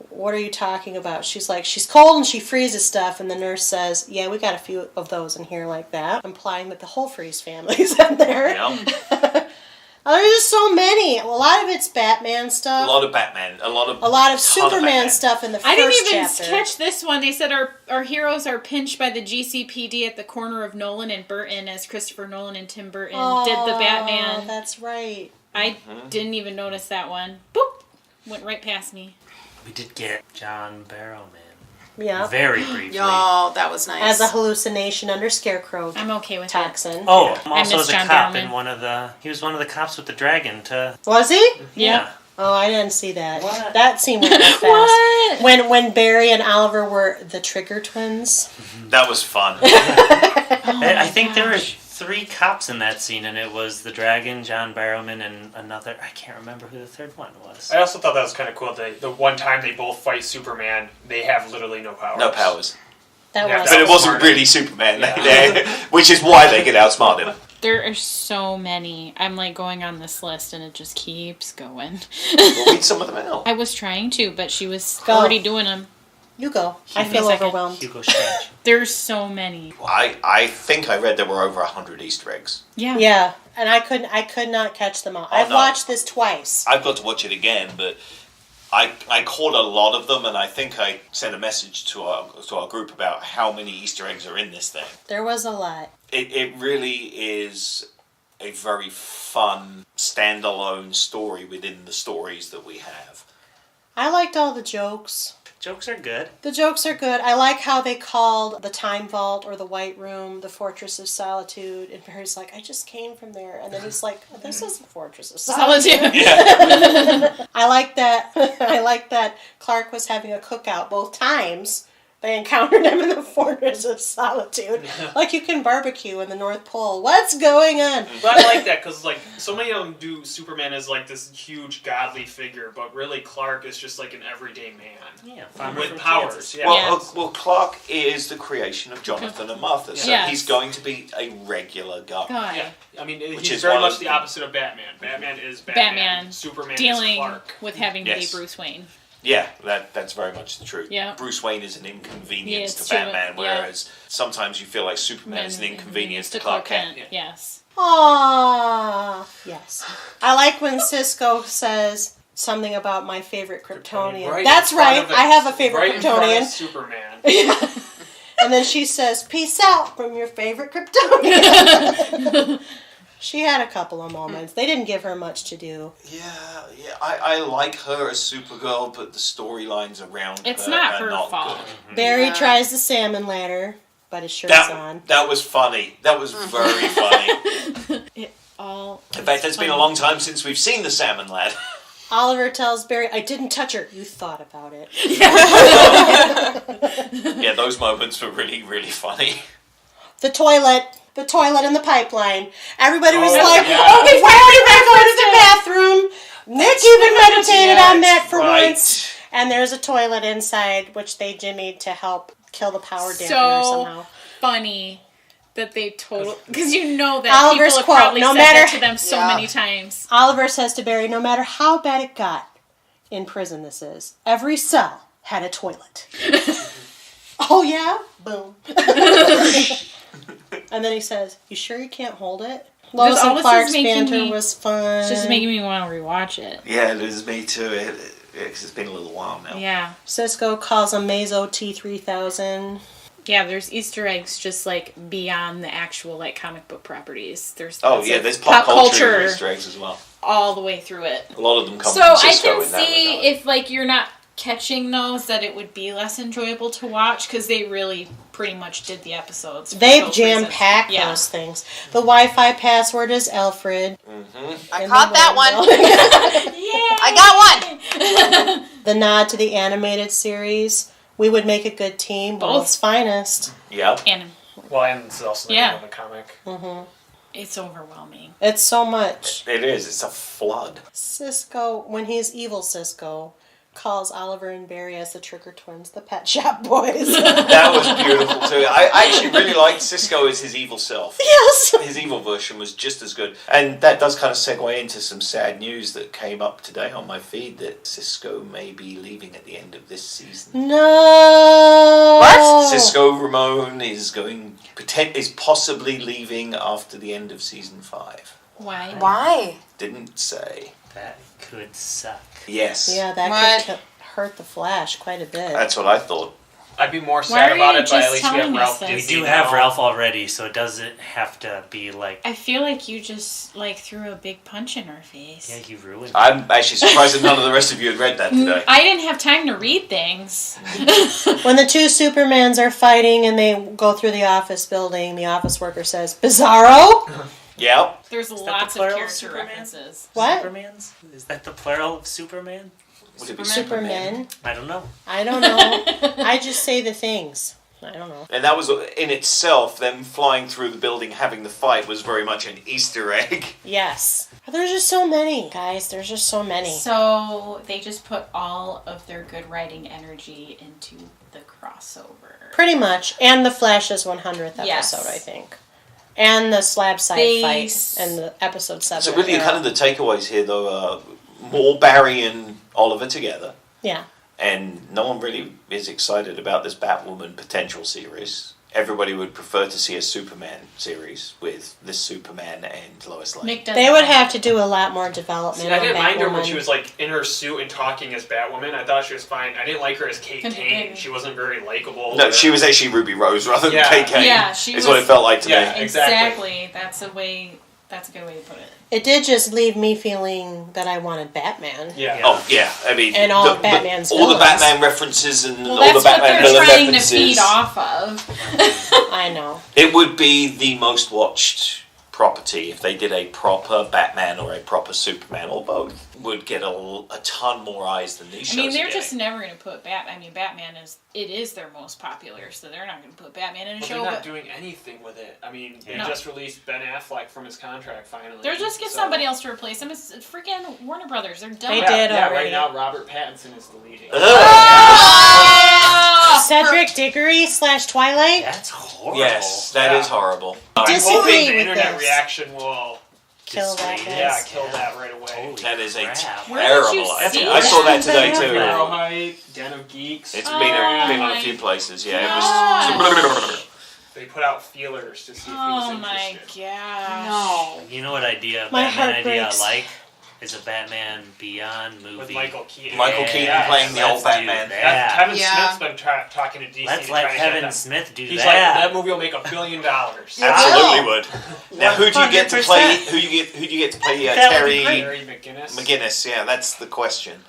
"What are you talking about?" She's like, "She's cold and she freezes stuff." And the nurse says, "Yeah, we got a few of those in here like that," implying that the whole freeze family's in there. Yeah. There's just so many. A lot of it's Batman A stuff. lot of Batman. A lot of Ton Batman. Superman stuff in the first I didn't even chapter. catch this one. They said our heroes are pinched by the GCPD at the corner of Nolan and Burton as Christopher Nolan and Tim Burton did the Batman. That's right. I didn't even notice that one. Boop! Went right past me. We did get John Barrowman. Yeah. Very briefly. Yo, that was nice. As a hallucination under Scarecrow I'm okay with that. toxin. Oh, I also miss as a John cop Barrowman. in one of the... He was one of the cops with the dragon to... Was he? Yeah. Oh, I didn't see that. What? That scene went real fast. What? When Barry and Oliver were the Trigger twins. That was fun. I think there were 3 cops in that scene, and it was the dragon, John Barrowman, and another... I can't remember who the third one was. I also thought that was kind of cool. The one time they both fight Superman, they have literally no powers. No powers. That Yeah, was. But it wasn't smart. really Superman, Yeah. which is why they could outsmart him. There are so many. I'm like going on this list and it just keeps going. We'll read some of them out. I was trying to, but she was Go. already doing them. You go. I Give me a feel second. overwhelmed. Hugo Strange. There's so many. I think I read there were over 100 Easter eggs. Yeah. Yeah, and I could not catch them all. I've no. watched this twice. I've got to watch it again, but I caught a lot of them, and I think I sent a message to our group about how many Easter eggs are in this thing. There was a lot. It really is a very fun standalone story within the stories that we have. I liked all the jokes. Jokes are good. The jokes are good. I like how they called the Time Vault or the White Room the Fortress of Solitude. And Barry's like, I just came from there. And then he's like, this is the Fortress of Solitude. Solitude. Yeah. I like that. I like that Clark was having a cookout both times. They encountered him in the Fortress of Solitude. Like you can barbecue in the North Pole. What's going on? But I like that because like so many of them do Superman as like this huge godly figure, but really Clark is just like an everyday man Yeah, farmer with from powers. Kansas. Yeah. Well, Clark is the creation of Jonathan and Martha, so Yes. he's going to be a regular guy. God. Yeah, I mean, Which he's is very one of much the the- opposite of Batman. Batman is Batman. Batman Superman is Dealing Clark. with having to Yes. be Bruce Wayne. Yeah, that's very much the truth. Yeah. Bruce Wayne is an inconvenience Yeah, it's to true, Batman, yeah. whereas sometimes you feel like Superman is an inconvenience to Clark Kent. Yeah. Yes. Aww. Yes. I like when Cisco says something about my favorite Kryptonian. Right That's in front right. of it. I have a favorite right in front of Kryptonian. Superman. And then she says, peace out from your favorite Kryptonian. She had a couple of moments. They didn't give her much to do. Yeah. I like her as Supergirl, but the storylines around It's her not are her not fault. good. Barry Yeah. tries the salmon ladder, but his shirt's on. That was funny. That was very funny. It all. In fact, it's been a long time since we've seen the salmon lad. Oliver tells Barry, I didn't touch her. You thought about it. Yeah, those moments were really, really funny. The toilet in the pipeline. Everybody was like, yeah. okay, finally back go to the bathroom. Nick even meditated on that for once. And there's a toilet inside, which they jimmied to help kill the power dampener somehow. Funny that they because you know that Oliver's people have quote, probably no said matter- that to them so many times. Oliver says to Barry, no matter how bad it got in prison this is, every cell had a toilet. Oh yeah? Boom. And then he says, you sure you can't hold it? Lois and Clark's banter was fun. It's just making me want to rewatch it. Yeah, it is me too. It's been a little while now. Yeah. Cisco calls him Mazo T3000. Yeah, there's Easter eggs just like beyond the actual like comic book properties. There's There's pop culture Easter eggs as well. all the way through it. A lot of them come So from I Cisco can in that see regard. if like you're not catching those that it would be less enjoyable to watch because they really pretty much did the episodes. for They've both jam-packed reasons. those things. The Wi-Fi password is Alfred. I caught that one. Yeah. I got one. The nod to the animated series. We would make a good team. Both. World's finest. Yeah. And Well, and it's also the name of the comic. it's overwhelming. It's so much. It is. It's a flood. Cisco, when he's evil Cisco, calls Oliver and Barry as the Trigger Twins, the Pet Shop Boys. That was beautiful too. I actually really liked Cisco as his evil self. Yes. His evil version was just as good. And that does kind of segue into some sad news that came up today on my feed that Cisco may be leaving at the end of this season. No. What? Cisco Ramon is possibly leaving after the end of season 5. Why? Why? Didn't say. That could suck. Yes. Yeah, that What? could hurt the Flash quite a bit. That's what I thought. I'd be more Why sad are about you it, but at just least we have telling us Ralph this? We Disney do have now. Ralph already, so it doesn't have to be like, I feel like you just like threw a big punch in her face. yeah, you ruined it. I'm actually surprised that none of the rest of you had read that today. I didn't have time to read things. When the two Supermans are fighting and they go through the office building, the office worker says, Bizarro? Yeah. There's that lots the of plural of character Superman? references. What? Supermans? Is that the plural of Superman? Would it be Superman? I don't know. I don't know. I just say the things. I don't know. And that was, in itself, them flying through the building having the fight was very much an Easter egg. Yes. There's just so many, guys. There's just so many. So they just put all of their good writing energy into the crossover. Pretty much. And the Flash's 100th Yes. episode, I think. And the slab side They fight and the episode 7. So really, kind of the takeaways here, though, more Barry and Oliver together. Yeah. And no one really is excited about this Batwoman potential series. Everybody would prefer to see a Superman series with this Superman and Lois Lane. Nick doesn't They would like have it. to do a lot more development See, I on didn't mind her when Batwoman. she was like in her suit and talking as Batwoman. I thought she was fine. I didn't like her as Kate Kane. She wasn't very likable. No, she was actually Ruby Rose rather than Yeah. Kate Kane. Yeah, she is what was- it felt like to Yeah. me. Exactly. That's a good way to put it. It did just leave me feeling that I wanted Batman. Yeah. Oh yeah, I mean, And all of Batman's all the villains. Batman references and Well, all that's the what Batman they're villain trying references. to feed off of. I know. It would be the most watched property if they did a proper Batman or a proper Superman or both. Would get a ton more eyes than these shows. I mean, they're are just getting. never going to put Batman is their most popular, so they're not going to put Batman in a But show. they're not But doing anything with it. I mean, they No. just released Ben Affleck from his contract finally. they'll just get so- somebody else to replace him. It's freaking Warner Brothers. They're done. They Yeah, did yeah, already. right now Robert Pattinson is the leading. Cedric Diggory / Twilight? That's horrible. Yes, that is horrible. I'm Disagree hoping the with internet this. reaction will Kill that guy. Yeah, kill that right away. Holy That is a crap. Where did terrible you idea. see I saw that that? today too. Fahrenheit, Den of Geeks. It's Oh been on my a few places. Yeah, gosh. They put out feelers to see if he was Oh my interested. gosh. No. You know what idea, My Batman heart idea breaks. I like? Is a Batman Beyond movie. With Michael Keaton. Michael Keaton Yeah. playing the old Let's do Batman. that. Kevin Yeah. Smith's been talking to DC. Let's to let try to get Kevin that. Smith do He's like, that. that movie will make $1 billion. Absolutely would. Now, who do you get to play? 100%. Who do you get to play? That would be Terry Terry McGinnis. McGinnis. Yeah, that's the question.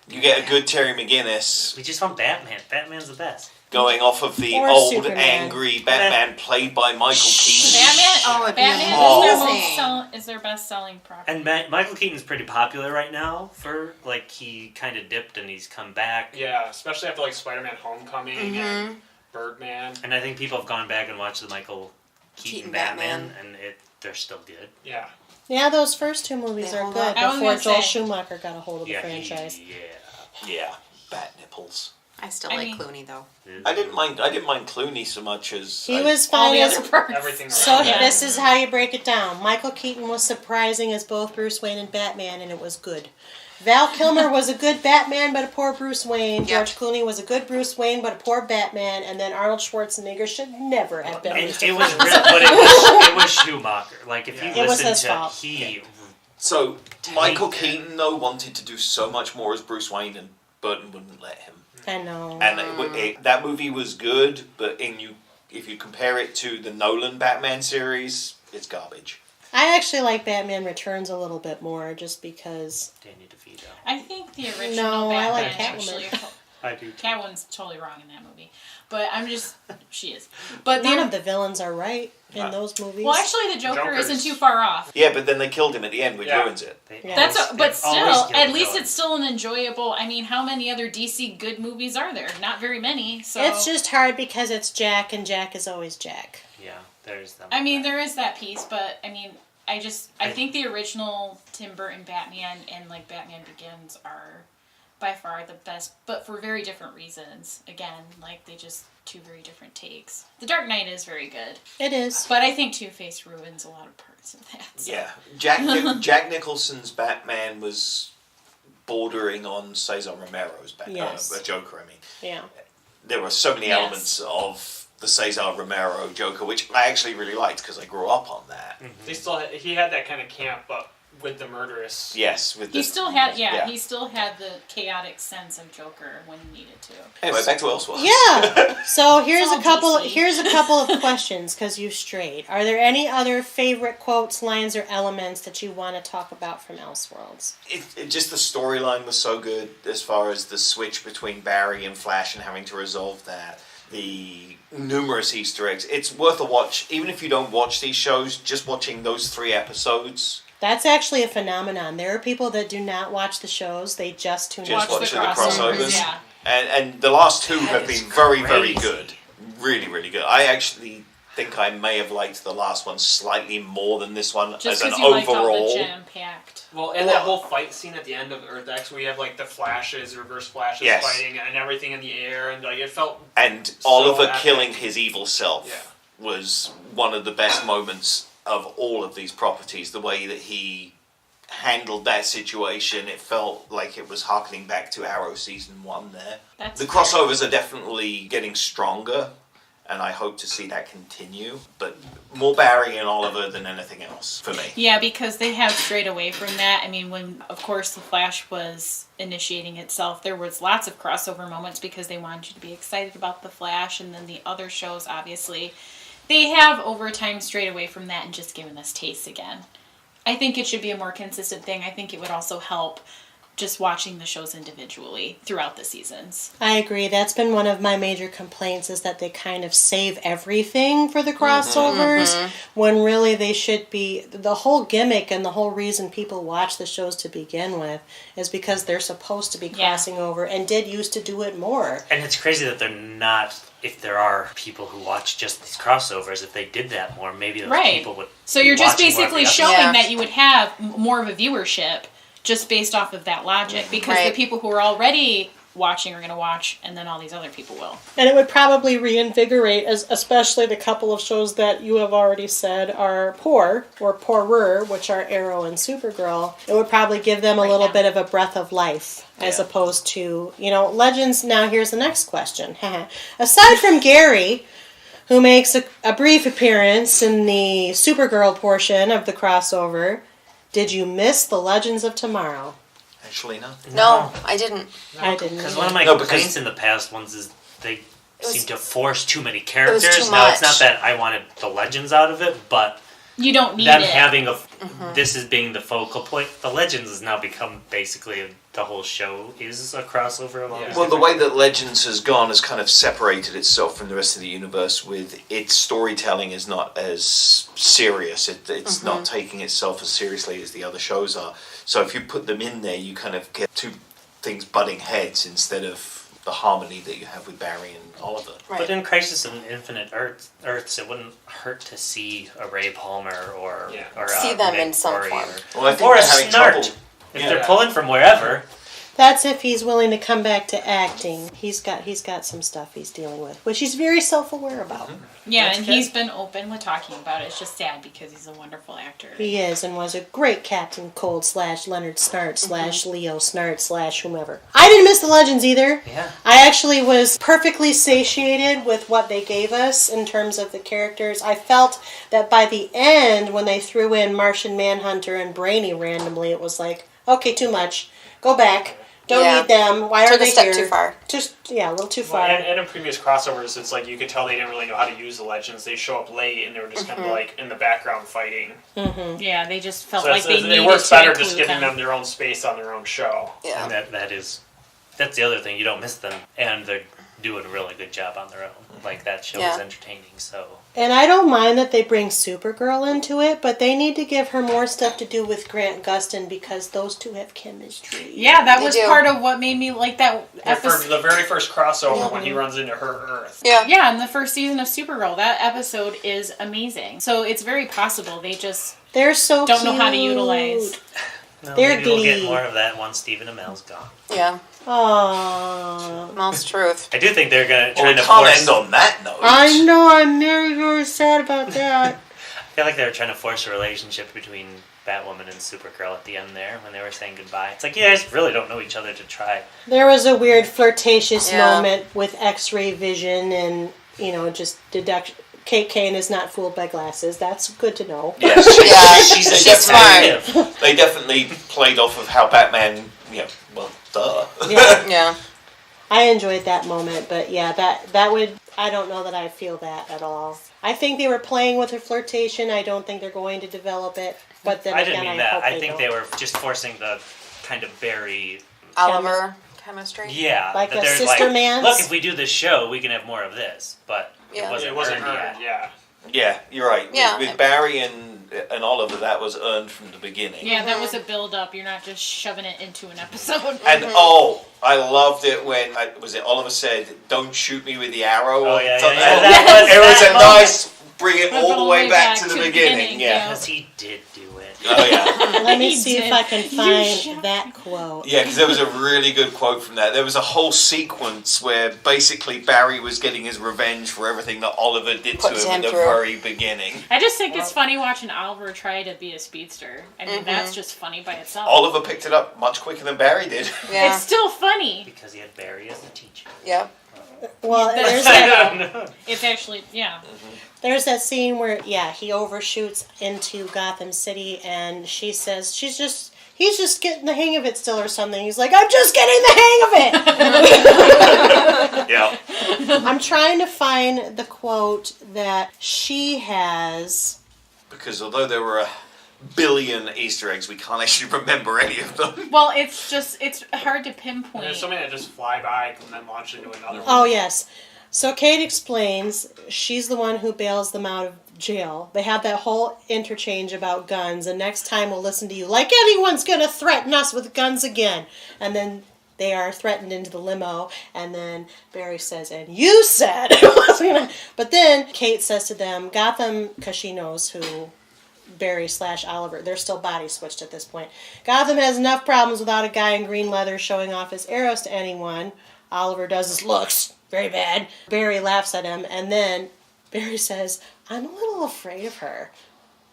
You get a good Terry McGinnis. We just want Batman. Batman's the best. Going off of the Or old, Superman. angry Batman played by Michael Keaton. Batman is their best-selling property. And Michael Keaton's pretty popular right now for, like, he kind of dipped and he's come back. Yeah, especially after, like, Spider-Man Homecoming and Birdman. And I think people have gone back and watched the Michael Keaton Batman, and they're still good. Yeah. Yeah, those first two movies They are hold good up. I was before gonna Joel say- Schumacher got a hold of the franchise. Yeah, bat nipples. I still I like mean- Clooney though. I didn't mind Clooney so much as He was fine as... Everything So around that. this is how you break it down. Michael Keaton was surprising as both Bruce Wayne and Batman, and it was good. Val Kilmer was a good Batman, but a poor Bruce Wayne. Yep. George Clooney was a good Bruce Wayne, but a poor Batman. And then Arnold Schwarzenegger should never have been. And released. it was, but it was Schumacher. Like, if you It was listen his to, fault. he... So Michael Tanked. Keaton though wanted to do so much more as Bruce Wayne, and Burton wouldn't let him. I know. And that movie was good, but if you compare it to the Nolan Batman series, it's garbage. I actually like Batman Returns a little bit more, just because. Danny DeVito. I think the original No, I like Batman Catwoman. actually... I do too. Catwoman's totally wrong in that movie. But I'm just... She is. But None the... of the villains are right in those movies. Well, actually, the Joker Joker's- isn't too far off. Yeah, but then they killed him at the end, which Yeah. ruins it. They Yeah. always- But they still, always kill at the least villain. it's still an enjoyable... I mean, how many other DC good movies are there? Not very many, so... It's just hard because it's Jack, and Jack is always Jack. Yeah, there's them. I mean, there is that piece, but, I mean, I think the original Tim Burton Batman and, like, Batman Begins are by far the best, but for very different reasons. Again, like, they just... two very different takes. The Dark Knight is very good. It is. But I think Two-Face ruins a lot of parts of that. So. Yeah, Jack Nicholson's Batman was bordering on Cesar Romero's Yes. Joker. I mean, Yeah. there were so many Yes. elements of the Cesar Romero Joker, which I actually really liked because I grew up on that. They still he had that kind of camp, but with the murderous. Yes, with He the, still had, he still had the chaotic sense of Joker when he needed to. Anyway, back to Elseworlds. Yeah. So here's all a couple. DC. Here's a couple of questions because you strayed. Are there any other favorite quotes, lines, or elements that you want to talk about from Elseworlds? Just the storyline was so good as far as the switch between Barry and Flash and having to resolve that. The numerous Easter eggs. It's worth a watch. Even if you don't watch these shows, just watching those 3 episodes. That's actually a phenomenon. There are people that do not watch the shows; they just tune in. Just watch the crossovers. Yeah. And the last 2 have is been very, very crazy. good. Really, really good. I actually think I may have liked the last one slightly more than this one Just as an because you liked all overall. the jam-packed. Well, and that whole fight scene at the end of Earth X, where you have like the flashes, reverse flashes Yes. fighting, and everything in the air, and like it felt. And So Oliver epic. killing his evil self Yeah. was one of the best moments of all of these properties. The way that he handled that situation, it felt like it was harkening back to Arrow season 1 there. That's The fair. crossovers are definitely getting stronger, and I hope to see that continue. But more Barry and Oliver than anything else for me. Yeah, because they have strayed away from that. I mean, when, of course, The Flash was initiating itself, there was lots of crossover moments because they wanted you to be excited about The Flash, and then the other shows, obviously, they have over time strayed away from that and just given us tastes again. I think it should be a more consistent thing. I think it would also help just watching the shows individually throughout the seasons. I agree. That's been one of my major complaints is that they kind of save everything for the crossovers when really they should be. The whole gimmick and the whole reason people watch the shows to begin with is because they're supposed to be crossing over and did used to do it more. And it's crazy that they're not, if there are people who watch just these crossovers, if they did that more, maybe those people would. So be you're just watching more basically every showing Yeah. that you would have more of a viewership just based off of that logic, because Right. the people who are already watching are going to watch, and then all these other people will. And it would probably reinvigorate, especially the couple of shows that you have already said are poor, or poorer, which are Arrow and Supergirl. It would probably give them a little bit of a breath of life, as opposed to, Legends. Now here's the next question. Aside from Gary, who makes a brief appearance in the Supergirl portion of the crossover, did you miss the Legends of Tomorrow? Actually, no. No, I didn't. I didn't. Because one of my No, because- complaints in the past ones is they was- seem to force too many characters. too Now, it's not much. that I wanted the Legends out of it, but You don't need them it. having this is being the focal point. The Legends has now become basically the whole show is a crossover of all these Well, the different- way that Legends has gone has kind of separated itself from the rest of the universe with its storytelling is not as serious. It's not taking itself as seriously as the other shows are. So if you put them in there, you kind of get two things butting heads instead of the harmony that you have with Barry and Oliver. Right. But in Crisis on Infinite Earths, it wouldn't hurt to see a Ray Palmer or See a them Nick in some Fury form. Well, I think or a they're having Snart. trouble. If Yeah. they're pulling from wherever, That's if he's willing to come back to acting. He's got some stuff he's dealing with, which he's very self-aware about. Yeah, That's and good. he's been open with talking about it. It's just sad because he's a wonderful actor. He is and was a great Captain Cold / Leonard Snart / Leo Snart / whomever. I didn't miss the Legends either. yeah. I actually was perfectly satiated with what they gave us in terms of the characters. I felt that by the end, when they threw in Martian Manhunter and Brainy randomly, it was like, okay, too much. Go back. Don't Yeah. need them. Why are Took they a step here? too far. Just a little too Well, far. and in previous crossovers, it's like you could tell they didn't really know how to use the Legends. They show up late and they were just kind of like in the background fighting. Yeah, they just felt So like they needed it works to better include just giving them. them their own space on their own show. Yeah. And that's the other thing. You don't miss them, and they're doing a really good job on their own. Like that show Yeah. is entertaining. So And I don't mind that they bring Supergirl into it, but they need to give her more stuff to do with Grant Gustin because those two have chemistry. Yeah, that They was do. part of what made me like that For episode. the very first crossover when he runs into her Earth. Yeah. Yeah, in the first season of Supergirl, that episode is amazing. So it's very possible they just They're so don't cute. know how to utilize. They're maybe we'll get Glee. more of that once Stephen Amell's gone. Yeah. Aww. Most truth. I do think they're gonna Well, try we to can't force. end on that note. I know, I'm very, very sad about that. I feel like they were trying to force a relationship between Batwoman and Supergirl at the end there when they were saying goodbye. It's like you guys really don't know each other to try. There was a weird flirtatious Yeah. moment with X-ray vision and, just deduction. Kate Kane is not fooled by glasses. That's good to know. Yes, Yeah, She's a she's smart. detective. they definitely played off of how Batman, duh. Yeah. Yeah. I enjoyed that moment, but yeah, that would, I don't know that I feel that at all. I think they were playing with her flirtation. I don't think they're going to develop it, but then I again, didn't mean I that. hope I think they don't. were just forcing the kind of very Oliver chemistry. yeah. Like that a there's sister like, man's? look, if we do this show, we can have more of this, but Yeah. it It wasn't wasn't earned earned, yet. yeah. Yeah, you're right. Yeah. With Barry and Oliver, that was earned from the beginning. Yeah, that was a build-up. You're not just shoving it into an episode. And I loved it when Oliver said, "Don't shoot me with the arrow." Oh, or yeah, something. yeah, yeah. That was It was that a moment. nice bring it all the way back to the beginning. Yeah. Because he did do it. Oh yeah. Let me He see if did. I can You find shot that quote. Yeah, because there was a really good quote from that. There was a whole sequence where basically Barry was getting his revenge for everything that Oliver did to Put him him at the through. very beginning. I just think it's funny watching Oliver try to be a speedster. I mean, that's just funny by itself. Oliver picked it up much quicker than Barry did. Yeah. It's still funny. Because he had Barry as the teacher. Yep. Well, there's That's- that, It's actually, yeah. there's that scene where, he overshoots into Gotham City and she says, he's just getting the hang of it still or something. He's like, I'm just getting the hang of it. Yeah. I'm trying to find the quote that she has. Because although there were a billion Easter eggs, we can't actually remember any of them. Well, it's hard to pinpoint. There's so many that just fly by and then launch into another one. Oh, yes. So Kate explains she's the one who bails them out of jail. They have that whole interchange about guns, and next time we'll listen to you like anyone's going to threaten us with guns again. And then they are threatened into the limo, and then Barry says, and you said it wasn't gonna... But then Kate says to them, Gotham, because she knows who Barry / Oliver, they're still body switched at this point. Gotham has enough problems without a guy in green leather showing off his arrows to anyone. Oliver does his looks very bad. Barry laughs at him, and then Barry says, I'm a little afraid of her.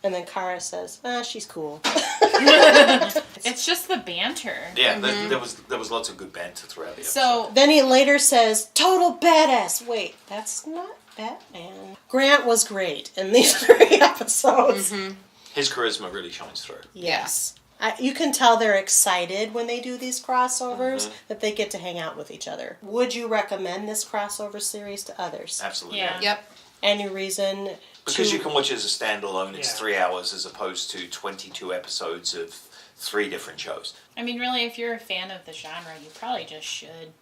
And then Kara says, she's cool. It's just the banter. Yeah, there was lots of good banter throughout the episode. So, Then he later says, total badass. Wait, that's not Batman. Grant was great in these 3 episodes. His charisma really shines through. Yes. You can tell they're excited when they do these crossovers, that they get to hang out with each other. Would you recommend this crossover series to others? Absolutely. Yeah. Yep. Any reason Because you can watch it as a standalone, it's Yeah. 3 hours as opposed to 22 episodes of 3 different shows. I mean, really, if you're a fan of the genre, you probably just should.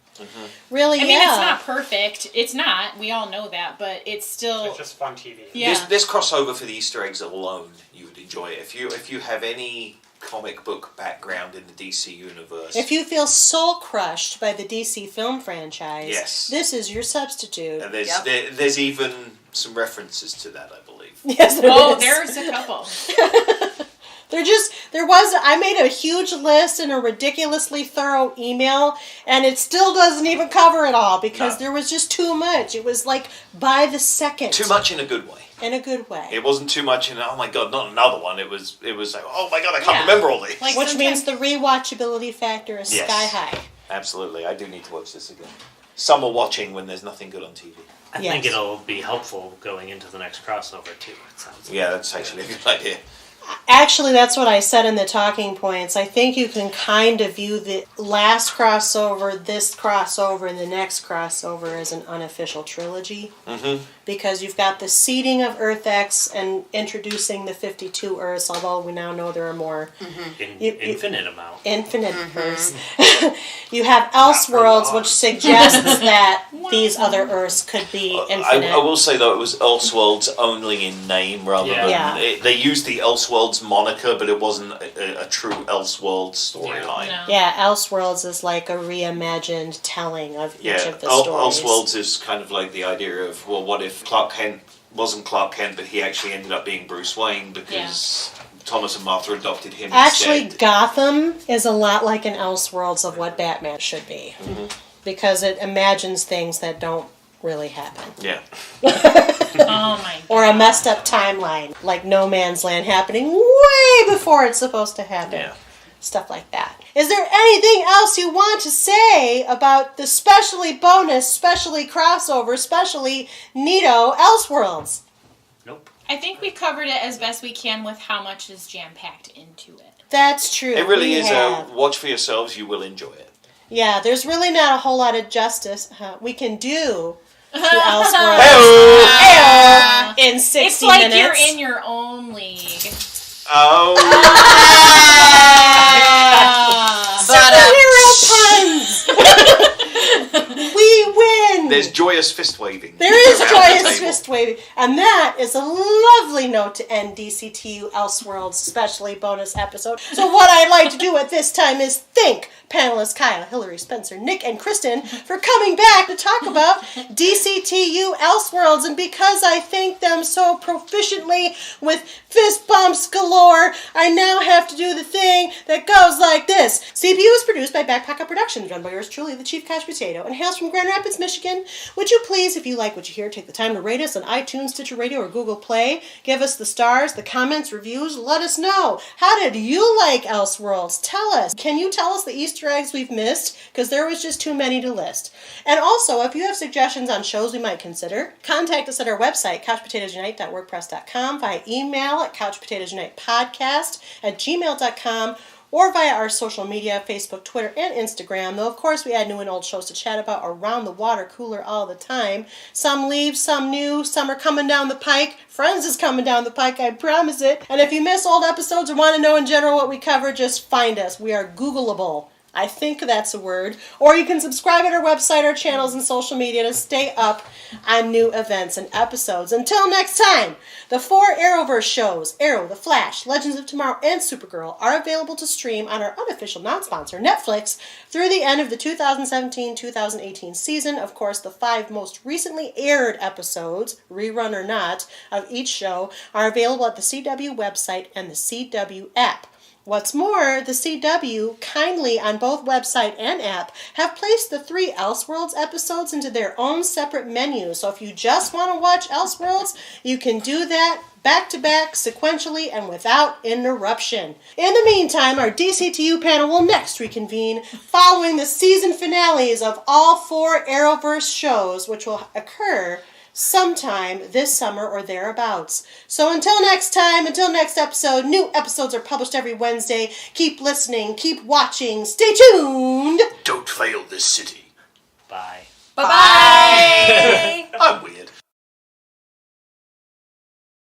Really, I mean, it's not perfect. It's not. We all know that, but it's still. It's just fun TV. Yeah. This crossover for the Easter eggs alone, you would enjoy it. If you have any comic book background in the DC universe. If you feel soul crushed by the DC film franchise, Yes. this is your substitute. And there's Yep. there's even some references to that, I believe. Yes, there Oh, is. there's a couple. I made a huge list in a ridiculously thorough email, and it still doesn't even cover it all because there was just too much. It was like by the second. Too much in a good way. In a good way. It wasn't too much in, oh my god, not another one. It was like, oh my god, I can't remember all these. Like Which means the rewatchability factor is sky high. Absolutely. I do need to watch this again. Summer watching when there's nothing good on TV. I think it'll be helpful going into the next crossover too. It sounds like. Yeah, that's actually a good idea. Actually, that's what I said in the talking points. I think you can kind of view the last crossover, this crossover, and the next crossover as an unofficial trilogy. Mm-hmm. Because you've got the seeding of Earth X and introducing the 52 Earths, although we now know there are more. Infinite amount. Infinite Earths. You have Elseworlds, which suggests that these other Earths could be infinite. I will say, though, it was Elseworlds only in name rather than... Yeah. They used the Elseworlds moniker, but it wasn't a true Elseworlds storyline. No. Yeah, Elseworlds is like a reimagined telling of each of the stories. Elseworlds is kind of like the idea of, well, what if Clark Kent wasn't Clark Kent, but he actually ended up being Bruce Wayne because Thomas and Martha adopted him Actually, instead. Gotham is a lot like an Elseworlds of what Batman should be. Mm-hmm. Because it imagines things that don't really happen. Yeah. Oh my god. Or a messed up timeline, like No Man's Land happening way before it's supposed to happen. Yeah. Stuff like that. Is there anything else you want to say about the specially bonus, specially crossover, specially neato Elseworlds? Nope. I think we covered it as best we can with how much is jam-packed into it. That's true. It really We is have. a watch for yourselves, you will enjoy it. Yeah, there's really not a whole lot of justice we can do to Elseworlds Hey-oh! in 60 It's like minutes. you're in your own league. Oh. Superhero puns! We win! There's joyous fist waving. There is around the joyous table. fist waving. And that is a lovely note to end Dctu Elseworlds specially bonus episode. So what I'd like to do at this time is thank panelists Kyle, Hillary, Spencer, Nick, and Kristen for coming back to talk about Dctu Elseworlds. And because I thank them so proficiently with fist bumps galore, I now have to do the thing that goes like this. CPU is produced by Backpacker Productions, run by yours truly, the Chief Couch Potato, and hails from Grand Rapids, Michigan. Would you please, if you like what you hear, take the time to rate us on iTunes, Stitcher Radio, or Google Play. Give us the stars, the comments, reviews. Let us know. How did you like Elseworlds? Tell us. Can you tell us the Easter eggs we've missed? Because there was just too many to list. And also, if you have suggestions on shows we might consider, contact us at our website, couchpotatoesunite.wordpress.com, via email at couchpotatoesunitepodcast@gmail.com, or via our social media, Facebook, Twitter, and Instagram. Though, of course, we add new and old shows to chat about around the water cooler all the time. Some leave, some new, some are coming down the pike. Friends is coming down the pike, I promise it. And if you miss old episodes or want to know in general what we cover, just find us. We are Googleable. I think that's a word. Or you can subscribe at our website, our channels, and social media to stay up on new events and episodes. Until next time, the 4 Arrowverse shows, Arrow, The Flash, Legends of Tomorrow, and Supergirl, are available to stream on our unofficial non-sponsor, Netflix, through the end of the 2017-2018 season. Of course, the 5 most recently aired episodes, rerun or not, of each show are available at the CW website and the CW app. What's more, the CW, kindly on both website and app, have placed the 3 Elseworlds episodes into their own separate menus. So if you just want to watch Elseworlds, you can do that back-to-back, sequentially, and without interruption. In the meantime, our DCTU panel will next reconvene following the season finales of all 4 Arrowverse shows, which will occur sometime this summer or thereabouts. So until next time, until next episode, new episodes are published every Wednesday. Keep listening, keep watching, stay tuned! Don't fail this city. Bye. Bye-bye. I'm weird.